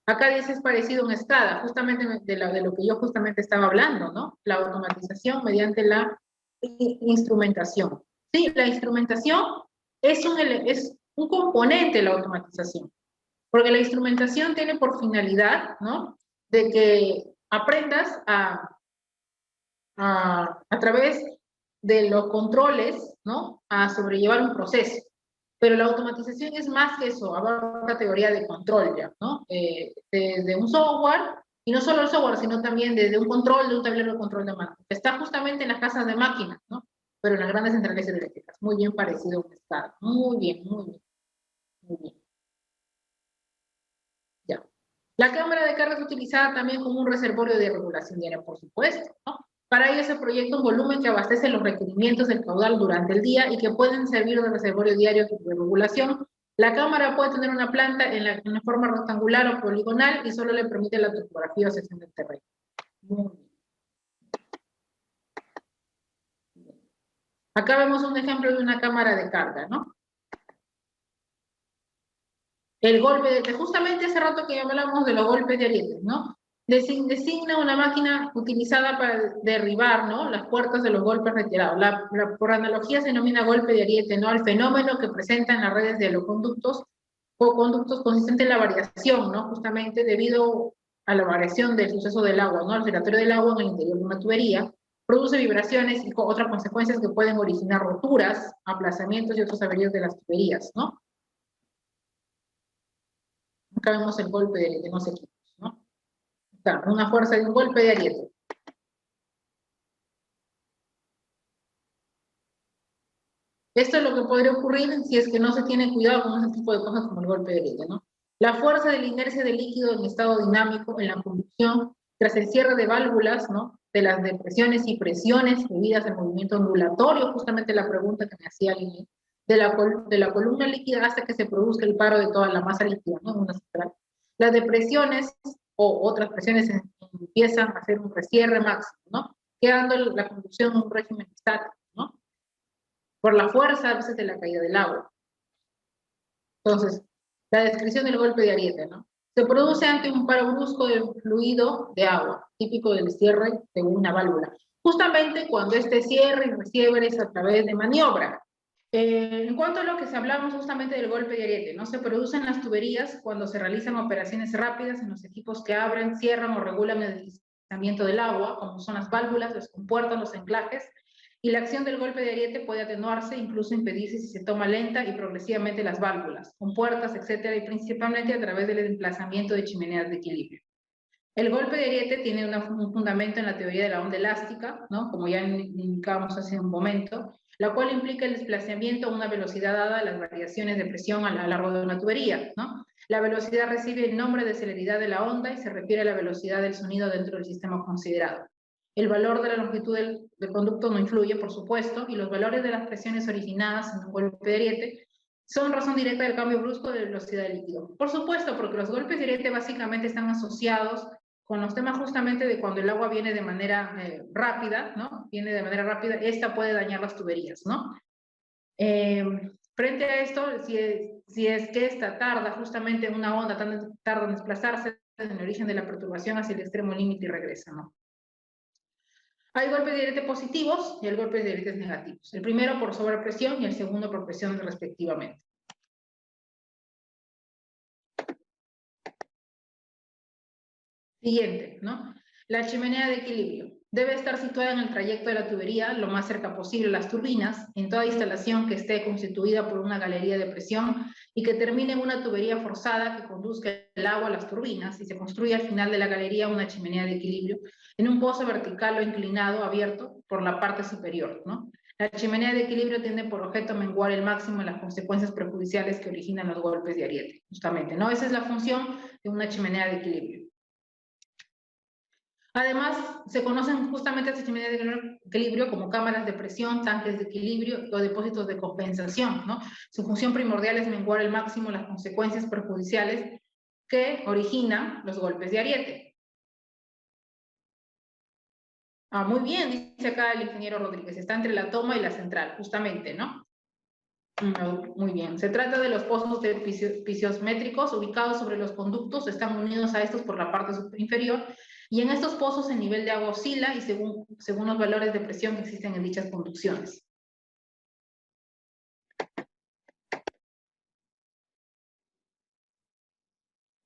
Acá dice es parecido a un SCADA, justamente de lo que yo justamente estaba hablando, ¿no? La automatización mediante la instrumentación. Sí, la instrumentación es un componente de la automatización, porque la instrumentación tiene por finalidad, ¿no? De que aprendas a través de los controles, ¿no? A sobrellevar un proceso. Pero la automatización es más que eso, abarca categoría de control ya, ¿no? De un software, y no solo el software, sino también de un control, de un tablero de control de máquinas. Está justamente en las casas de máquinas, ¿no? Pero en las grandes centrales eléctricas. Muy bien parecido a un estado. Muy bien, muy bien, muy bien. Ya. La cámara de carga es utilizada también como un reservorio de regulación diaria, por supuesto, ¿no? Para ello se proyecta un volumen que abastece los requerimientos del caudal durante el día y que pueden servir de reservorio diario de regulación. La cámara puede tener una planta en la forma rectangular o poligonal y solo le permite la topografía o sección del terreno. Muy bien. Acá vemos un ejemplo de una cámara de carga, ¿no? El golpe justamente hace rato que hablamos de los golpes de ariete, ¿no? Designa una máquina utilizada para derribar, ¿no? Las puertas de los golpes retirados. Por analogía se denomina golpe de ariete, ¿no? Al fenómeno que presenta en las redes de los conductos o conductos consistente en la variación, ¿no? Justamente debido a la variación del suceso del agua, ¿no? El giratorio del agua en el interior de una tubería produce vibraciones y otras consecuencias que pueden originar roturas, aplazamientos y otros averíos de las tuberías, ¿no? Acá vemos el golpe de los equipos, ¿no? Acá, una fuerza de un golpe de ariete. Esto es lo que podría ocurrir si es que no se tiene cuidado con ese tipo de cosas como el golpe de ariete, ¿no? La fuerza de la inercia del líquido en estado dinámico en la conducción tras el cierre de válvulas, ¿no? De las depresiones y presiones debidas al movimiento ondulatorio, justamente la pregunta que me hacía alguien, de la columna líquida hasta que se produzca el paro de toda la masa líquida, ¿no? Una central. Las depresiones o otras presiones empiezan a hacer un recierre máximo, ¿no? Quedando la conducción en un régimen estático, ¿no? Por la fuerza a veces de la caída del agua. Entonces, la descripción del golpe de ariete, ¿no? Se produce ante un paro brusco del fluido de agua, típico del cierre de una válvula. Justamente cuando este cierre y recierre es a través de maniobra. En cuanto a lo que se hablamos justamente del golpe de ariete, ¿no? Se producen las tuberías cuando se realizan operaciones rápidas en los equipos que abren, cierran o regulan el deslizamiento del agua, como son las válvulas, las compuertas, los anclajes, y la acción del golpe de ariete puede atenuarse, incluso impedirse si se toma lenta y progresivamente las válvulas, compuertas, etcétera, y principalmente a través del emplazamiento de chimeneas de equilibrio. El golpe de ariete tiene un fundamento en la teoría de la onda elástica, ¿no? Como ya indicábamos hace un momento, la cual implica el desplazamiento a una velocidad dada a las variaciones de presión a lo largo de una tubería, ¿no? La velocidad recibe el nombre de celeridad de la onda y se refiere a la velocidad del sonido dentro del sistema considerado. El valor de la longitud del conducto no influye, por supuesto, y los valores de las presiones originadas en un golpe de ariete son razón directa del cambio brusco de velocidad del líquido. Por supuesto, porque los golpes de ariete básicamente están asociados con los temas justamente de cuando el agua viene de manera rápida, ¿no? Viene de manera rápida, esta puede dañar las tuberías, ¿no? Frente a esto, si es que esta tarda justamente una onda tarda en desplazarse desde el origen de la perturbación hacia el extremo límite y regresa, ¿no? Hay golpes de ariete positivos y hay golpes de ariete negativos. El primero por sobrepresión y el segundo por presión respectivamente. Siguiente, ¿no? La chimenea de equilibrio. Debe estar situada en el trayecto de la tubería, lo más cerca posible a las turbinas, en toda instalación que esté constituida por una galería de presión y que termine en una tubería forzada que conduzca el agua a las turbinas y se construye al final de la galería una chimenea de equilibrio en un pozo vertical o inclinado abierto por la parte superior, ¿no? La chimenea de equilibrio tiene por objeto menguar el máximo en las consecuencias perjudiciales que originan los golpes de ariete, justamente, ¿no? Esa es la función de una chimenea de equilibrio. Además, se conocen justamente estas chimeneas de equilibrio como cámaras de presión, tanques de equilibrio o depósitos de compensación, ¿no? Su función primordial es menguar al máximo las consecuencias perjudiciales que originan los golpes de ariete. Muy bien, dice acá el ingeniero Rodríguez, está entre la toma y la central, justamente, ¿no? Muy bien. Se trata de los pozos de pisiométricos ubicados sobre los conductos, están unidos a estos por la parte inferior, y en estos pozos el nivel de agua oscila y según los valores de presión que existen en dichas conducciones.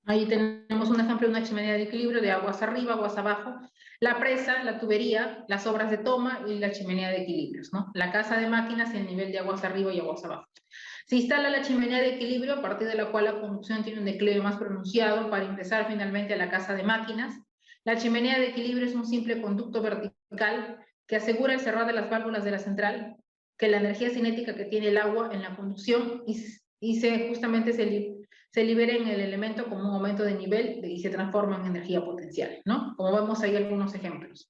Ahí tenemos un ejemplo de una chimenea de equilibrio de aguas arriba, aguas abajo, la presa, la tubería, las obras de toma y la chimenea de equilibrios, ¿no? La casa de máquinas y el nivel de aguas arriba y aguas abajo. Se instala la chimenea de equilibrio a partir de la cual la conducción tiene un declive más pronunciado para ingresar finalmente a la casa de máquinas. La chimenea de equilibrio es un simple conducto vertical que asegura el cerrar de las válvulas de la central, que la energía cinética que tiene el agua en la conducción justamente se libera en el elemento como un aumento de nivel y se transforma en energía potencial, ¿no? Como vemos ahí algunos ejemplos.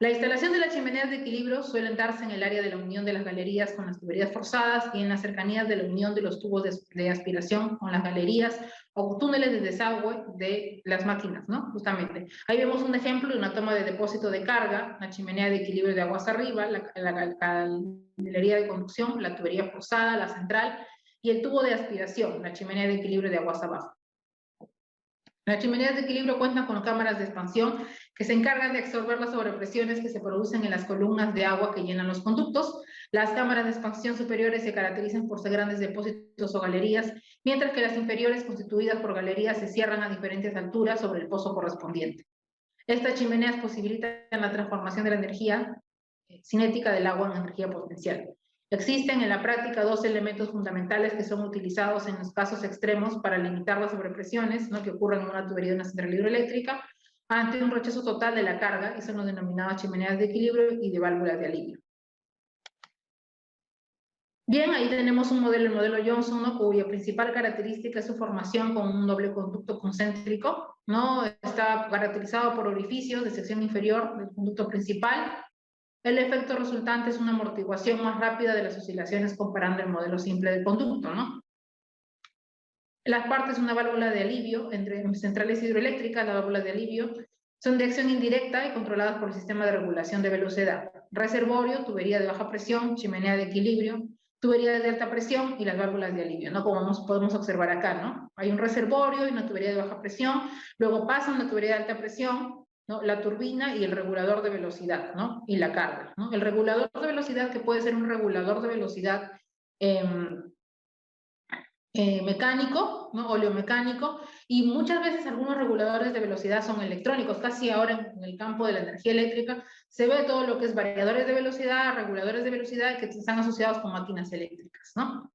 La instalación de las chimeneas de equilibrio suelen darse en el área de la unión de las galerías con las tuberías forzadas y en las cercanías de la unión de los tubos de aspiración con las galerías o túneles de desagüe de las máquinas, ¿no? Justamente. Ahí vemos un ejemplo de una toma de depósito de carga, la chimenea de equilibrio de aguas arriba, la galería de conducción, la tubería forzada, la central y el tubo de aspiración, la chimenea de equilibrio de aguas abajo. Las chimeneas de equilibrio cuentan con cámaras de expansión que se encargan de absorber las sobrepresiones que se producen en las columnas de agua que llenan los conductos. Las cámaras de expansión superiores se caracterizan por ser grandes depósitos o galerías, mientras que las inferiores, constituidas por galerías, se cierran a diferentes alturas sobre el pozo correspondiente. Estas chimeneas posibilitan la transformación de la energía cinética del agua en energía potencial. Existen en la práctica dos elementos fundamentales que son utilizados en los casos extremos para limitar las sobrepresiones, ¿no? Que ocurren en una tubería de una central hidroeléctrica ante un rechazo total de la carga, y son los denominados chimeneas de equilibrio y de válvulas de alivio. Bien, ahí tenemos un modelo, el modelo Johnson, ¿no? Cuya principal característica es su formación con un doble conducto concéntrico, ¿no? Está caracterizado por orificios de sección inferior del conducto principal. El efecto resultante es una amortiguación más rápida de las oscilaciones comparando el modelo simple del conducto, ¿no? Las partes, una válvula de alivio entre centrales hidroeléctricas, la válvula de alivio, son de acción indirecta y controladas por el sistema de regulación de velocidad. Reservorio, tubería de baja presión, chimenea de equilibrio, tubería de alta presión y las válvulas de alivio, ¿no? Como podemos observar acá, ¿no? Hay un reservorio y una tubería de baja presión, luego pasa una tubería de alta presión, ¿no? La turbina y el regulador de velocidad, ¿no? Y la carga, ¿no? El regulador de velocidad, que puede ser un regulador de velocidad mecánico, ¿no? Oleomecánico, y muchas veces algunos reguladores de velocidad son electrónicos. Casi ahora en el campo de la energía eléctrica se ve todo lo que es variadores de velocidad, reguladores de velocidad que están asociados con máquinas eléctricas, ¿no?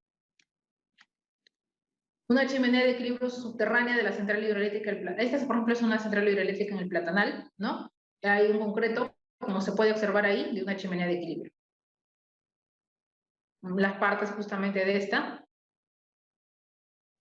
Una chimenea de equilibrio subterránea de la central hidroeléctrica del Platanal. Esta, por ejemplo, es una central hidroeléctrica en el Platanal, ¿no? Hay un concreto, como se puede observar ahí, de una chimenea de equilibrio. Las partes justamente de esta,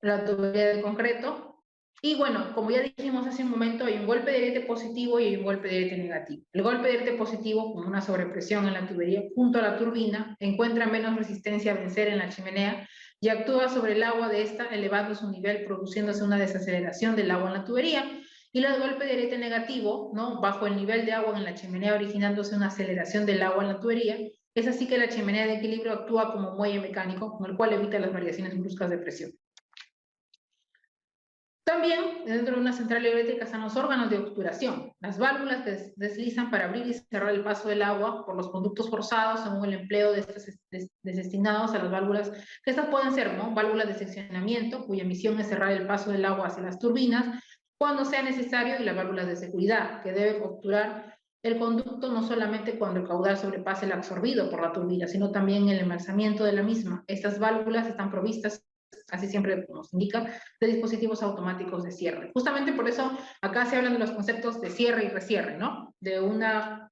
la tubería de concreto. Y bueno, como ya dijimos hace un momento, hay un golpe de ariete positivo y hay un golpe de ariete negativo. El golpe de ariete positivo, con una sobrepresión en la tubería junto a la turbina, encuentra menos resistencia a vencer en la chimenea y actúa sobre el agua de esta, elevando su nivel, produciéndose una desaceleración del agua en la tubería. Y el golpe de ariete negativo, ¿no? Bajo el nivel de agua en la chimenea, originándose una aceleración del agua en la tubería. Es así que la chimenea de equilibrio actúa como muelle mecánico, con el cual evita las variaciones bruscas de presión. También, dentro de una central eléctrica están los órganos de obturación, las válvulas que deslizan para abrir y cerrar el paso del agua por los conductos forzados según el empleo de estos destinados a las válvulas, que estas pueden ser, ¿no? Válvulas de seccionamiento, cuya misión es cerrar el paso del agua hacia las turbinas, cuando sea necesario, y las válvulas de seguridad, que deben obturar el conducto no solamente cuando el caudal sobrepase el absorbido por la turbina, sino también el embalsamiento de la misma. Estas válvulas están provistas, así siempre nos indica, de dispositivos automáticos de cierre. Justamente por eso acá se hablan de los conceptos de cierre y recierre, ¿no? De una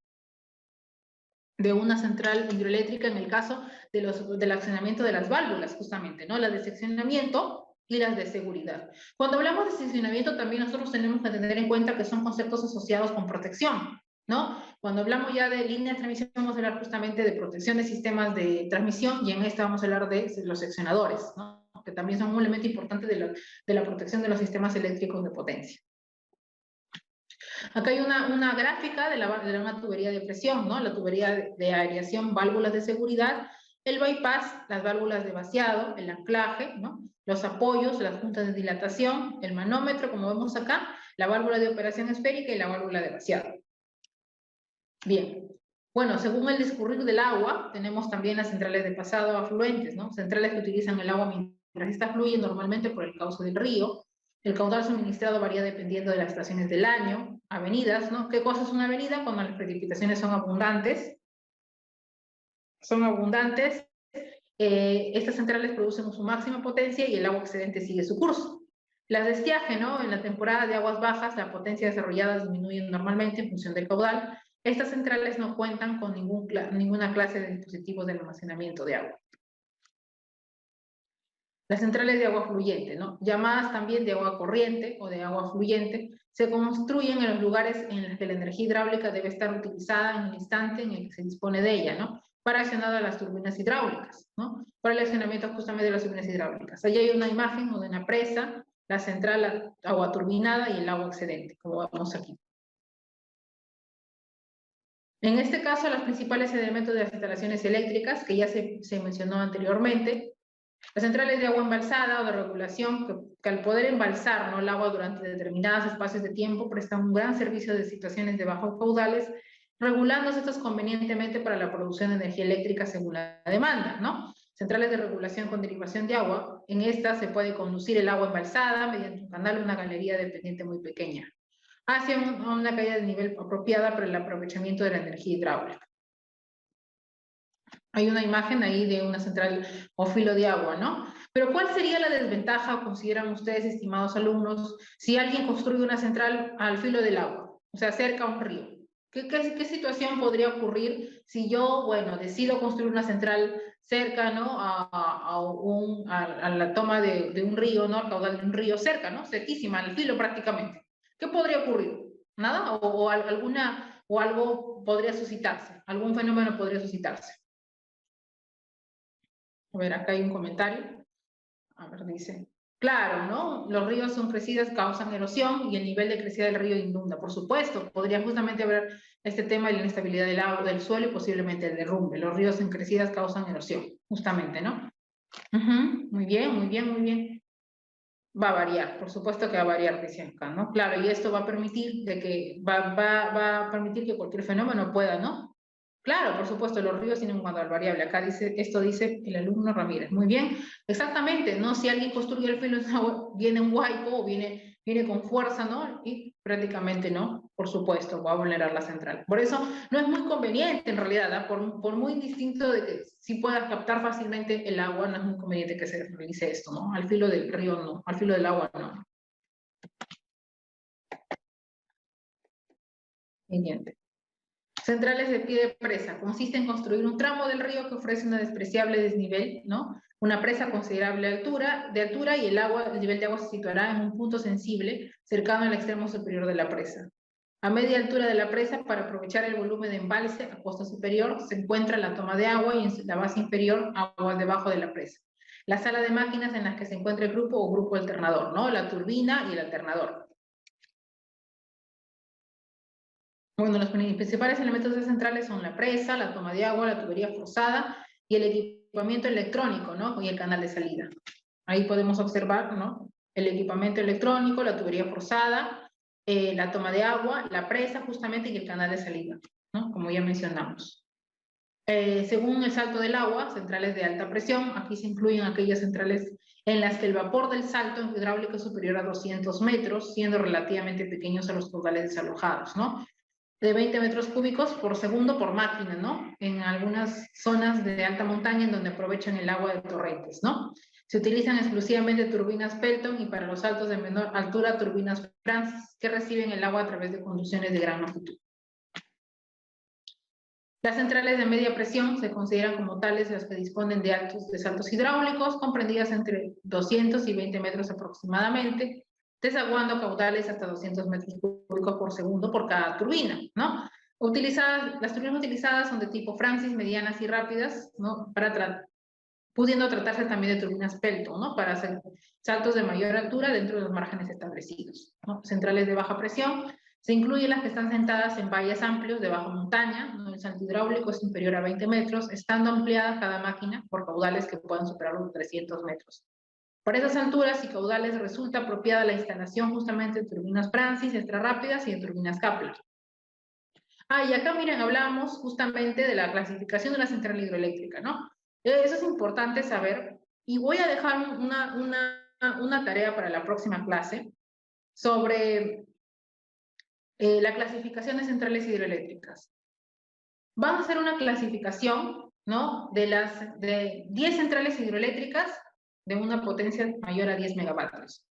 central hidroeléctrica en el caso del accionamiento de las válvulas, justamente, ¿no? Las de seccionamiento y las de seguridad. Cuando hablamos de seccionamiento, también nosotros tenemos que tener en cuenta que son conceptos asociados con protección, ¿no? Cuando hablamos ya de línea de transmisión, vamos a hablar justamente de protección de sistemas de transmisión, y en esta vamos a hablar de los seccionadores, ¿no? Que también son un elemento importante de la protección de los sistemas eléctricos de potencia. Acá hay una gráfica de una tubería de presión, ¿no? La tubería de aireación, válvulas de seguridad, el bypass, las válvulas de vaciado, el anclaje, ¿no? Los apoyos, las juntas de dilatación, el manómetro, como vemos acá, la válvula de operación esférica y la válvula de vaciado. Bien. Bueno, según el discurrir del agua, tenemos también las centrales de pasado afluentes, ¿no? Centrales que utilizan el agua mientras esta fluye normalmente por el cauce del río. El caudal suministrado varía dependiendo de las estaciones del año. Avenidas, ¿no? ¿Qué cosa es una avenida? Cuando las precipitaciones son abundantes. Estas centrales producen su máxima potencia y el agua excedente sigue su curso. Las de estiaje, ¿no? En la temporada de aguas bajas, la potencia desarrollada disminuye normalmente en función del caudal. Estas centrales no cuentan con ninguna clase de dispositivos de almacenamiento de agua. Las centrales de agua fluyente, ¿no? Llamadas también de agua corriente o de agua fluyente, se construyen en los lugares en los que la energía hidráulica debe estar utilizada en el instante en el que se dispone de ella, ¿no? Para accionar a las turbinas hidráulicas, ¿no? Para el accionamiento justamente de las turbinas hidráulicas. Allí hay una imagen de una presa, la central agua turbinada y el agua excedente, como vemos aquí. En este caso, los principales elementos de las instalaciones eléctricas, que ya se mencionó anteriormente, las centrales de agua embalsada o de regulación, que al poder embalsar, ¿no?, el agua durante determinados espacios de tiempo, prestan un gran servicio de situaciones de bajos caudales, regulándose estos convenientemente para la producción de energía eléctrica según la demanda, ¿no? Centrales de regulación con derivación de agua, en estas se puede conducir el agua embalsada mediante un canal o una galería de pendiente muy pequeña, hacia una caída de nivel apropiada para el aprovechamiento de la energía hidráulica. Hay una imagen ahí de una central o filo de agua, ¿no? Pero ¿cuál sería la desventaja, consideran ustedes, estimados alumnos, si alguien construye una central al filo del agua, o sea, cerca a un río? ¿Qué situación podría ocurrir si yo, bueno, decido construir una central cerca, ¿no? A la toma de un río, ¿no? Al caudal de un río cerca, ¿no? Cerquísima, al filo prácticamente. ¿Qué podría ocurrir? ¿Nada? O algo podría suscitarse, algún fenómeno podría suscitarse. A ver, acá hay un comentario. A ver, dice. Claro, ¿no? Los ríos son crecidas, causan erosión y el nivel de crecida del río inunda. Por supuesto, podría justamente haber este tema de la inestabilidad del agua, del suelo y posiblemente el derrumbe. Los ríos en crecidas causan erosión, justamente, ¿no? Muy bien, muy bien, muy bien. Va a variar, por supuesto que va a variar, dicen acá, ¿no? Claro, y esto va a permitir va a permitir que cualquier fenómeno pueda, ¿no? Claro, por supuesto, los ríos tienen un caudal variable. Acá dice, esto dice el alumno Ramírez. Muy bien, exactamente, ¿no? Si alguien construye el filo, viene un huaico o viene con fuerza, ¿no? Y prácticamente, ¿no? Por supuesto, va a vulnerar la central. Por eso no es muy conveniente en realidad, ¿eh? Por muy distinto de que si puedas captar fácilmente el agua, no es muy conveniente que se realice esto, ¿no? Al filo del río no, al filo del agua no. Siguiente. Centrales de pie de presa. Consiste en construir un tramo del río que ofrece un despreciable desnivel, ¿no? Una presa a considerable de altura y el nivel de agua se situará en un punto sensible cercano al extremo superior de la presa. A media altura de la presa, para aprovechar el volumen de embalse a costa superior, se encuentra la toma de agua y en la base inferior, agua debajo de la presa. La sala de máquinas en las que se encuentra el grupo o grupo alternador, ¿no? La turbina y el alternador. Bueno, los principales elementos centrales son la presa, la toma de agua, la tubería forzada y el equipamiento electrónico, ¿no? Y el canal de salida. Ahí podemos observar, ¿no? El equipamiento electrónico, la tubería forzada, la toma de agua, la presa justamente y el canal de salida, ¿no? Como ya mencionamos. Según el salto del agua, centrales de alta presión, aquí se incluyen aquellas centrales en las que el vapor del salto hidráulico es superior a 200 metros, siendo relativamente pequeños a los caudales desalojados, ¿no? De 20 metros cúbicos por segundo por máquina, ¿no? En algunas zonas de alta montaña en donde aprovechan el agua de torrentes, ¿no? Se utilizan exclusivamente turbinas Pelton y para los saltos de menor altura turbinas Francis que reciben el agua a través de conducciones de gran longitud. Las centrales de media presión se consideran como tales las que disponen de saltos hidráulicos comprendidas entre 200 y 20 metros aproximadamente, desaguando caudales hasta 200 metros cúbicos por segundo por cada turbina, ¿no? Las turbinas utilizadas son de tipo Francis, medianas y rápidas, ¿no? Pudiendo tratarse también de turbinas Pelton, ¿no? Para hacer saltos de mayor altura dentro de los márgenes establecidos, ¿no? Centrales de baja presión se incluyen las que están sentadas en valles amplios de baja montaña, ¿no? El salto hidráulico es inferior a 20 metros, estando ampliada cada máquina por caudales que puedan superar los 300 metros. Para esas alturas y caudales resulta apropiada la instalación justamente de turbinas Francis extra rápidas y de turbinas Kaplan. Y acá miren, hablamos justamente de la clasificación de la central hidroeléctrica, ¿no? Eso es importante saber y voy a dejar una tarea para la próxima clase sobre la clasificación de centrales hidroeléctricas. Vamos a hacer una clasificación, ¿no? De 10 centrales hidroeléctricas de una potencia mayor a 10 megavatios.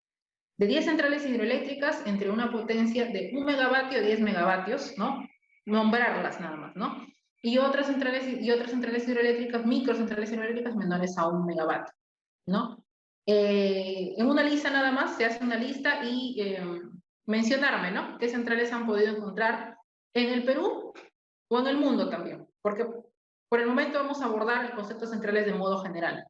De 10 centrales hidroeléctricas entre una potencia de 1 megavatio a 10 megavatios, ¿no? Nombrarlas nada más, ¿no? Y otras centrales hidroeléctricas, microcentrales hidroeléctricas menores a 1 megavatio, ¿no? En una lista nada más, se hace una lista y mencionarme, ¿no? ¿Qué centrales han podido encontrar en el Perú o en el mundo también? Porque por el momento vamos a abordar el concepto de centrales de modo general.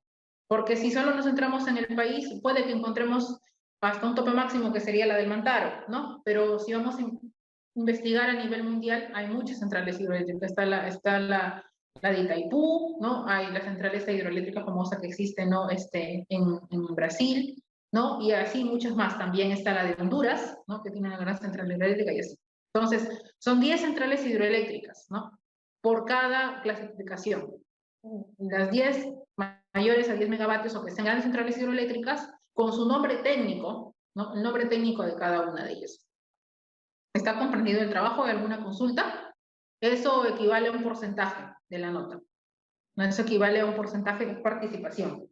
Porque si solo nos centramos en el país, puede que encontremos hasta un tope máximo que sería la del Mantaro, ¿no? Pero si vamos a investigar a nivel mundial, hay muchas centrales hidroeléctricas. Está la de Itaipú, ¿no? Hay la central hidroeléctrica famosa que existe, ¿no? En Brasil, ¿no? Y así muchas más. También está la de Honduras, ¿no? Que tiene una gran central hidroeléctrica y así. Entonces, son 10 centrales hidroeléctricas, ¿no? Por cada clasificación. Las 10 mayores a 10 megavatios o que sean grandes centrales hidroeléctricas, con su nombre técnico, ¿no? El nombre técnico de cada una de ellas. ¿Está comprendido el trabajo de alguna consulta? Eso equivale a un porcentaje de la nota. ¿No? Eso equivale a un porcentaje de participación.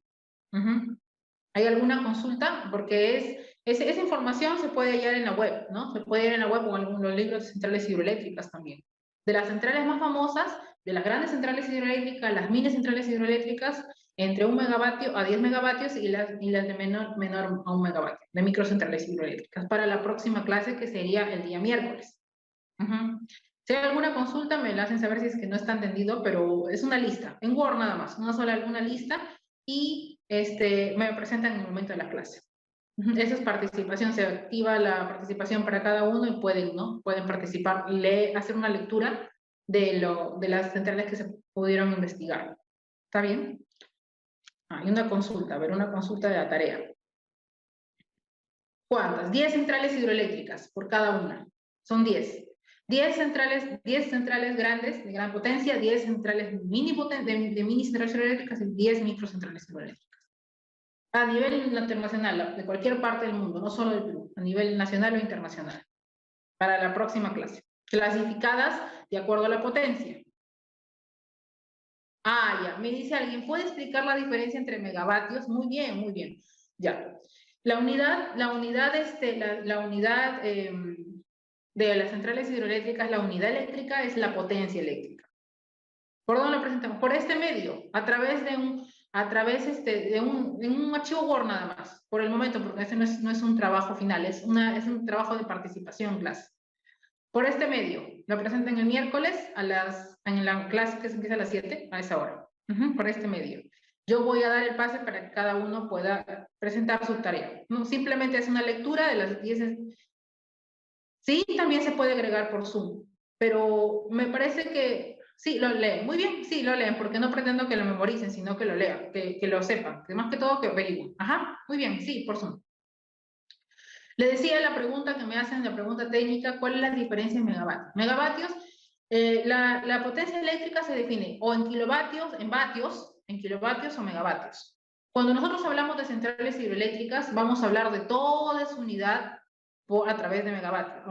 ¿Hay alguna consulta? Porque esa información se puede hallar en la web, ¿no? Se puede hallar en la web o en los libros de centrales hidroeléctricas también. De las centrales más famosas, de las grandes centrales hidroeléctricas, las mini centrales hidroeléctricas, entre 1 megavatio a 10 megavatios y las de menor a 1 megavatio, de microcentrales hidroeléctricas, para la próxima clase que sería el día miércoles. Si hay alguna consulta, me la hacen saber si es que no está entendido, pero es una lista, en Word nada más, una lista, y me presentan en el momento de la clase. Esa es participación, se activa la participación para cada uno y pueden, ¿no? Pueden participar, hacer una lectura de las centrales que se pudieron investigar. ¿Está bien? Hay una consulta, a ver, una consulta de la tarea. ¿Cuántas? 10 centrales hidroeléctricas por cada una. Son 10. 10 centrales grandes, de gran potencia, 10 centrales de mini centrales hidroeléctricas y 10 microcentrales hidroeléctricas. A nivel internacional, de cualquier parte del mundo, no solo del Perú, a nivel nacional o internacional, para la próxima clase. Clasificadas de acuerdo a la potencia. Ah, ya, me dice alguien, ¿puede explicar la diferencia entre megavatios? Muy bien, muy bien. Ya. La unidad de las centrales hidroeléctricas, la unidad eléctrica es la potencia eléctrica. ¿Por dónde lo presentamos? Por este medio, a través de un archivo Word nada más, por el momento, porque ese no es un trabajo final, es un trabajo de participación en clase. Por este medio, lo presentan el miércoles en la clase que se empieza a las 7, a esa hora. Por este medio. Yo voy a dar el pase para que cada uno pueda presentar su tarea. No, simplemente es una lectura de las 10. Sí, también se puede agregar por Zoom, pero me parece que sí, lo leen. Muy bien, sí, lo leen, porque no pretendo que lo memoricen, sino que lo lean, que lo sepan, que más que todo que averigüen. Ajá, muy bien, sí, por Zoom. Le decía la pregunta que me hacen, la pregunta técnica, ¿cuál es la diferencia en megavatios? Megavatios, la potencia eléctrica se define o en kilovatios, en kilovatios o megavatios. Cuando nosotros hablamos de centrales hidroeléctricas, vamos a hablar de toda su unidad a través de megavatios.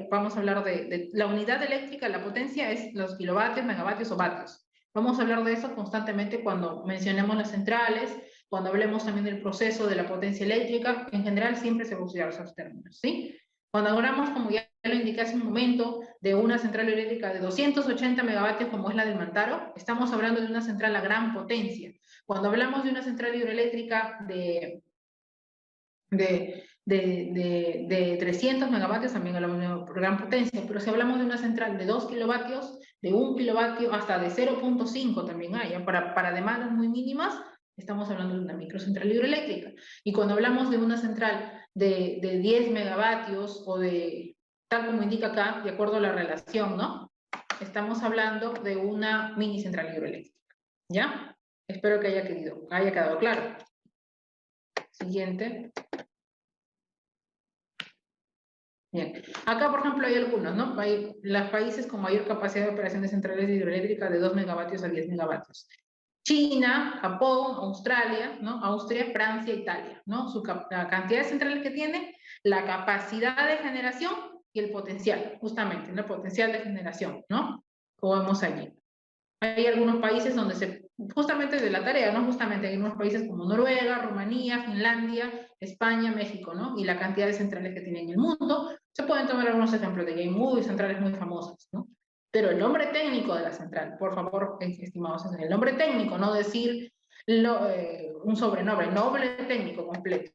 Vamos a hablar de la unidad eléctrica, la potencia es los kilovatios, megavatios o vatios. Vamos a hablar de eso constantemente cuando mencionemos las centrales, cuando hablemos también del proceso de la potencia eléctrica. En general siempre se van a usar esos términos, ¿sí? Cuando hablamos, como ya lo indiqué hace un momento, de una central eléctrica de 280 megavatios como es la del Mantaro, estamos hablando de una central a gran potencia. Cuando hablamos de una central hidroeléctrica de 300 megavatios, también hablamos de gran potencia, pero si hablamos de una central de 2 kilovatios, de 1 kilovatio, hasta de 0.5 también hay, para demandas muy mínimas, estamos hablando de una microcentral hidroeléctrica. Y cuando hablamos de una central de 10 megavatios, o de, tal como indica acá, de acuerdo a la relación, ¿no? Estamos hablando de una mini central hidroeléctrica, ¿ya? Espero que haya quedado claro. Siguiente. Bien. Acá, por ejemplo, hay algunos, ¿no? Hay los países con mayor capacidad de operación de centrales hidroeléctricas de 2 megavatios a 10 megavatios. China, Japón, Australia, ¿no? Austria, Francia, Italia, ¿no? La cantidad de centrales que tiene, la capacidad de generación y el potencial, justamente, el potencial de generación, ¿no? Como vemos allí. Hay algunos países donde justamente de la tarea, ¿no? Justamente hay unos países como Noruega, Rumanía, Finlandia, España, México, ¿no? Y la cantidad de centrales que tienen en el mundo. Se pueden tomar algunos ejemplos de que centrales muy famosas, ¿no? Pero el nombre técnico de la central, por favor, estimados, es el nombre técnico, no decir un sobrenombre, nombre técnico completo,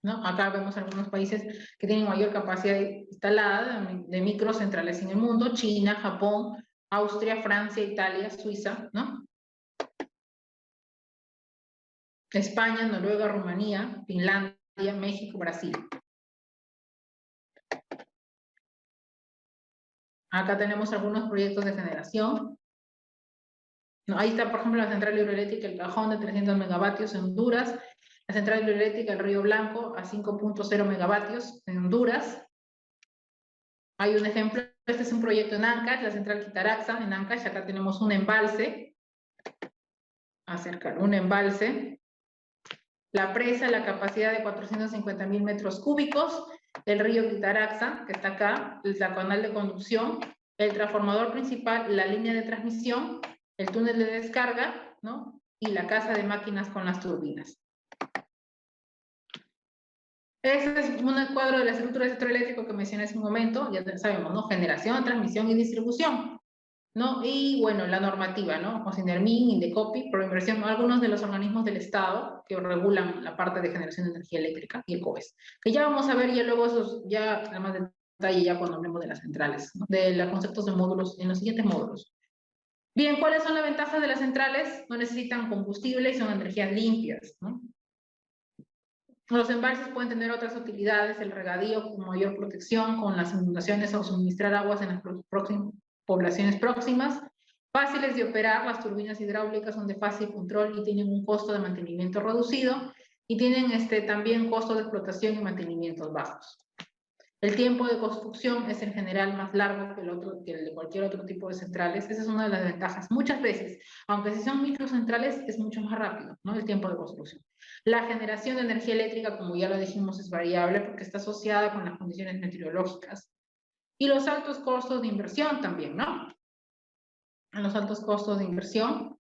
¿no? Acá vemos algunos países que tienen mayor capacidad instalada de microcentrales en el mundo: China, Japón, Austria, Francia, Italia, Suiza, ¿no? España, Noruega, Rumanía, Finlandia, México, Brasil. Acá tenemos algunos proyectos de generación. Ahí está, por ejemplo, la central hidroeléctrica El Cajón de 300 megavatios en Honduras, la central hidroeléctrica El Río Blanco a 5.0 megavatios en Honduras. Hay un ejemplo, este es un proyecto en Ancash, la central Quitaraxa en Ancash. Acá tenemos un embalse, un embalse. La presa, la capacidad de 450.000 metros cúbicos, el río Quitaraxa, que está acá, el canal de conducción, el transformador principal, la línea de transmisión, el túnel de descarga, ¿no? Y la casa de máquinas con las turbinas. Ese es un cuadro de la estructura de sector eléctrico que mencioné hace un momento, ya sabemos, ¿no? Generación, transmisión y distribución, ¿no? Y bueno, la normativa, ¿no? O Sinermin, Indecopi, Proinversión, algunos de los organismos del Estado que regulan la parte de generación de energía eléctrica y el COES, que ya vamos a ver ya luego esos, ya además de detalle ya cuando hablemos de las centrales, ¿no? De los conceptos de módulos en los siguientes módulos. Bien, ¿cuáles son las ventajas de las centrales? No necesitan combustible y son energías limpias, ¿no? Los embalses pueden tener otras utilidades, el regadío con mayor protección con las inundaciones o suministrar aguas en las poblaciones próximas. Fáciles de operar, las turbinas hidráulicas son de fácil control y tienen un costo de mantenimiento reducido y tienen también costos de explotación y mantenimientos bajos. El tiempo de construcción es en general más largo que el de cualquier otro tipo de centrales. Esa es una de las ventajas. Muchas veces, aunque si son microcentrales, es mucho más rápido, ¿no? El tiempo de construcción. La generación de energía eléctrica, como ya lo dijimos, es variable porque está asociada con las condiciones meteorológicas. Y los altos costos de inversión también, ¿no? Los altos costos de inversión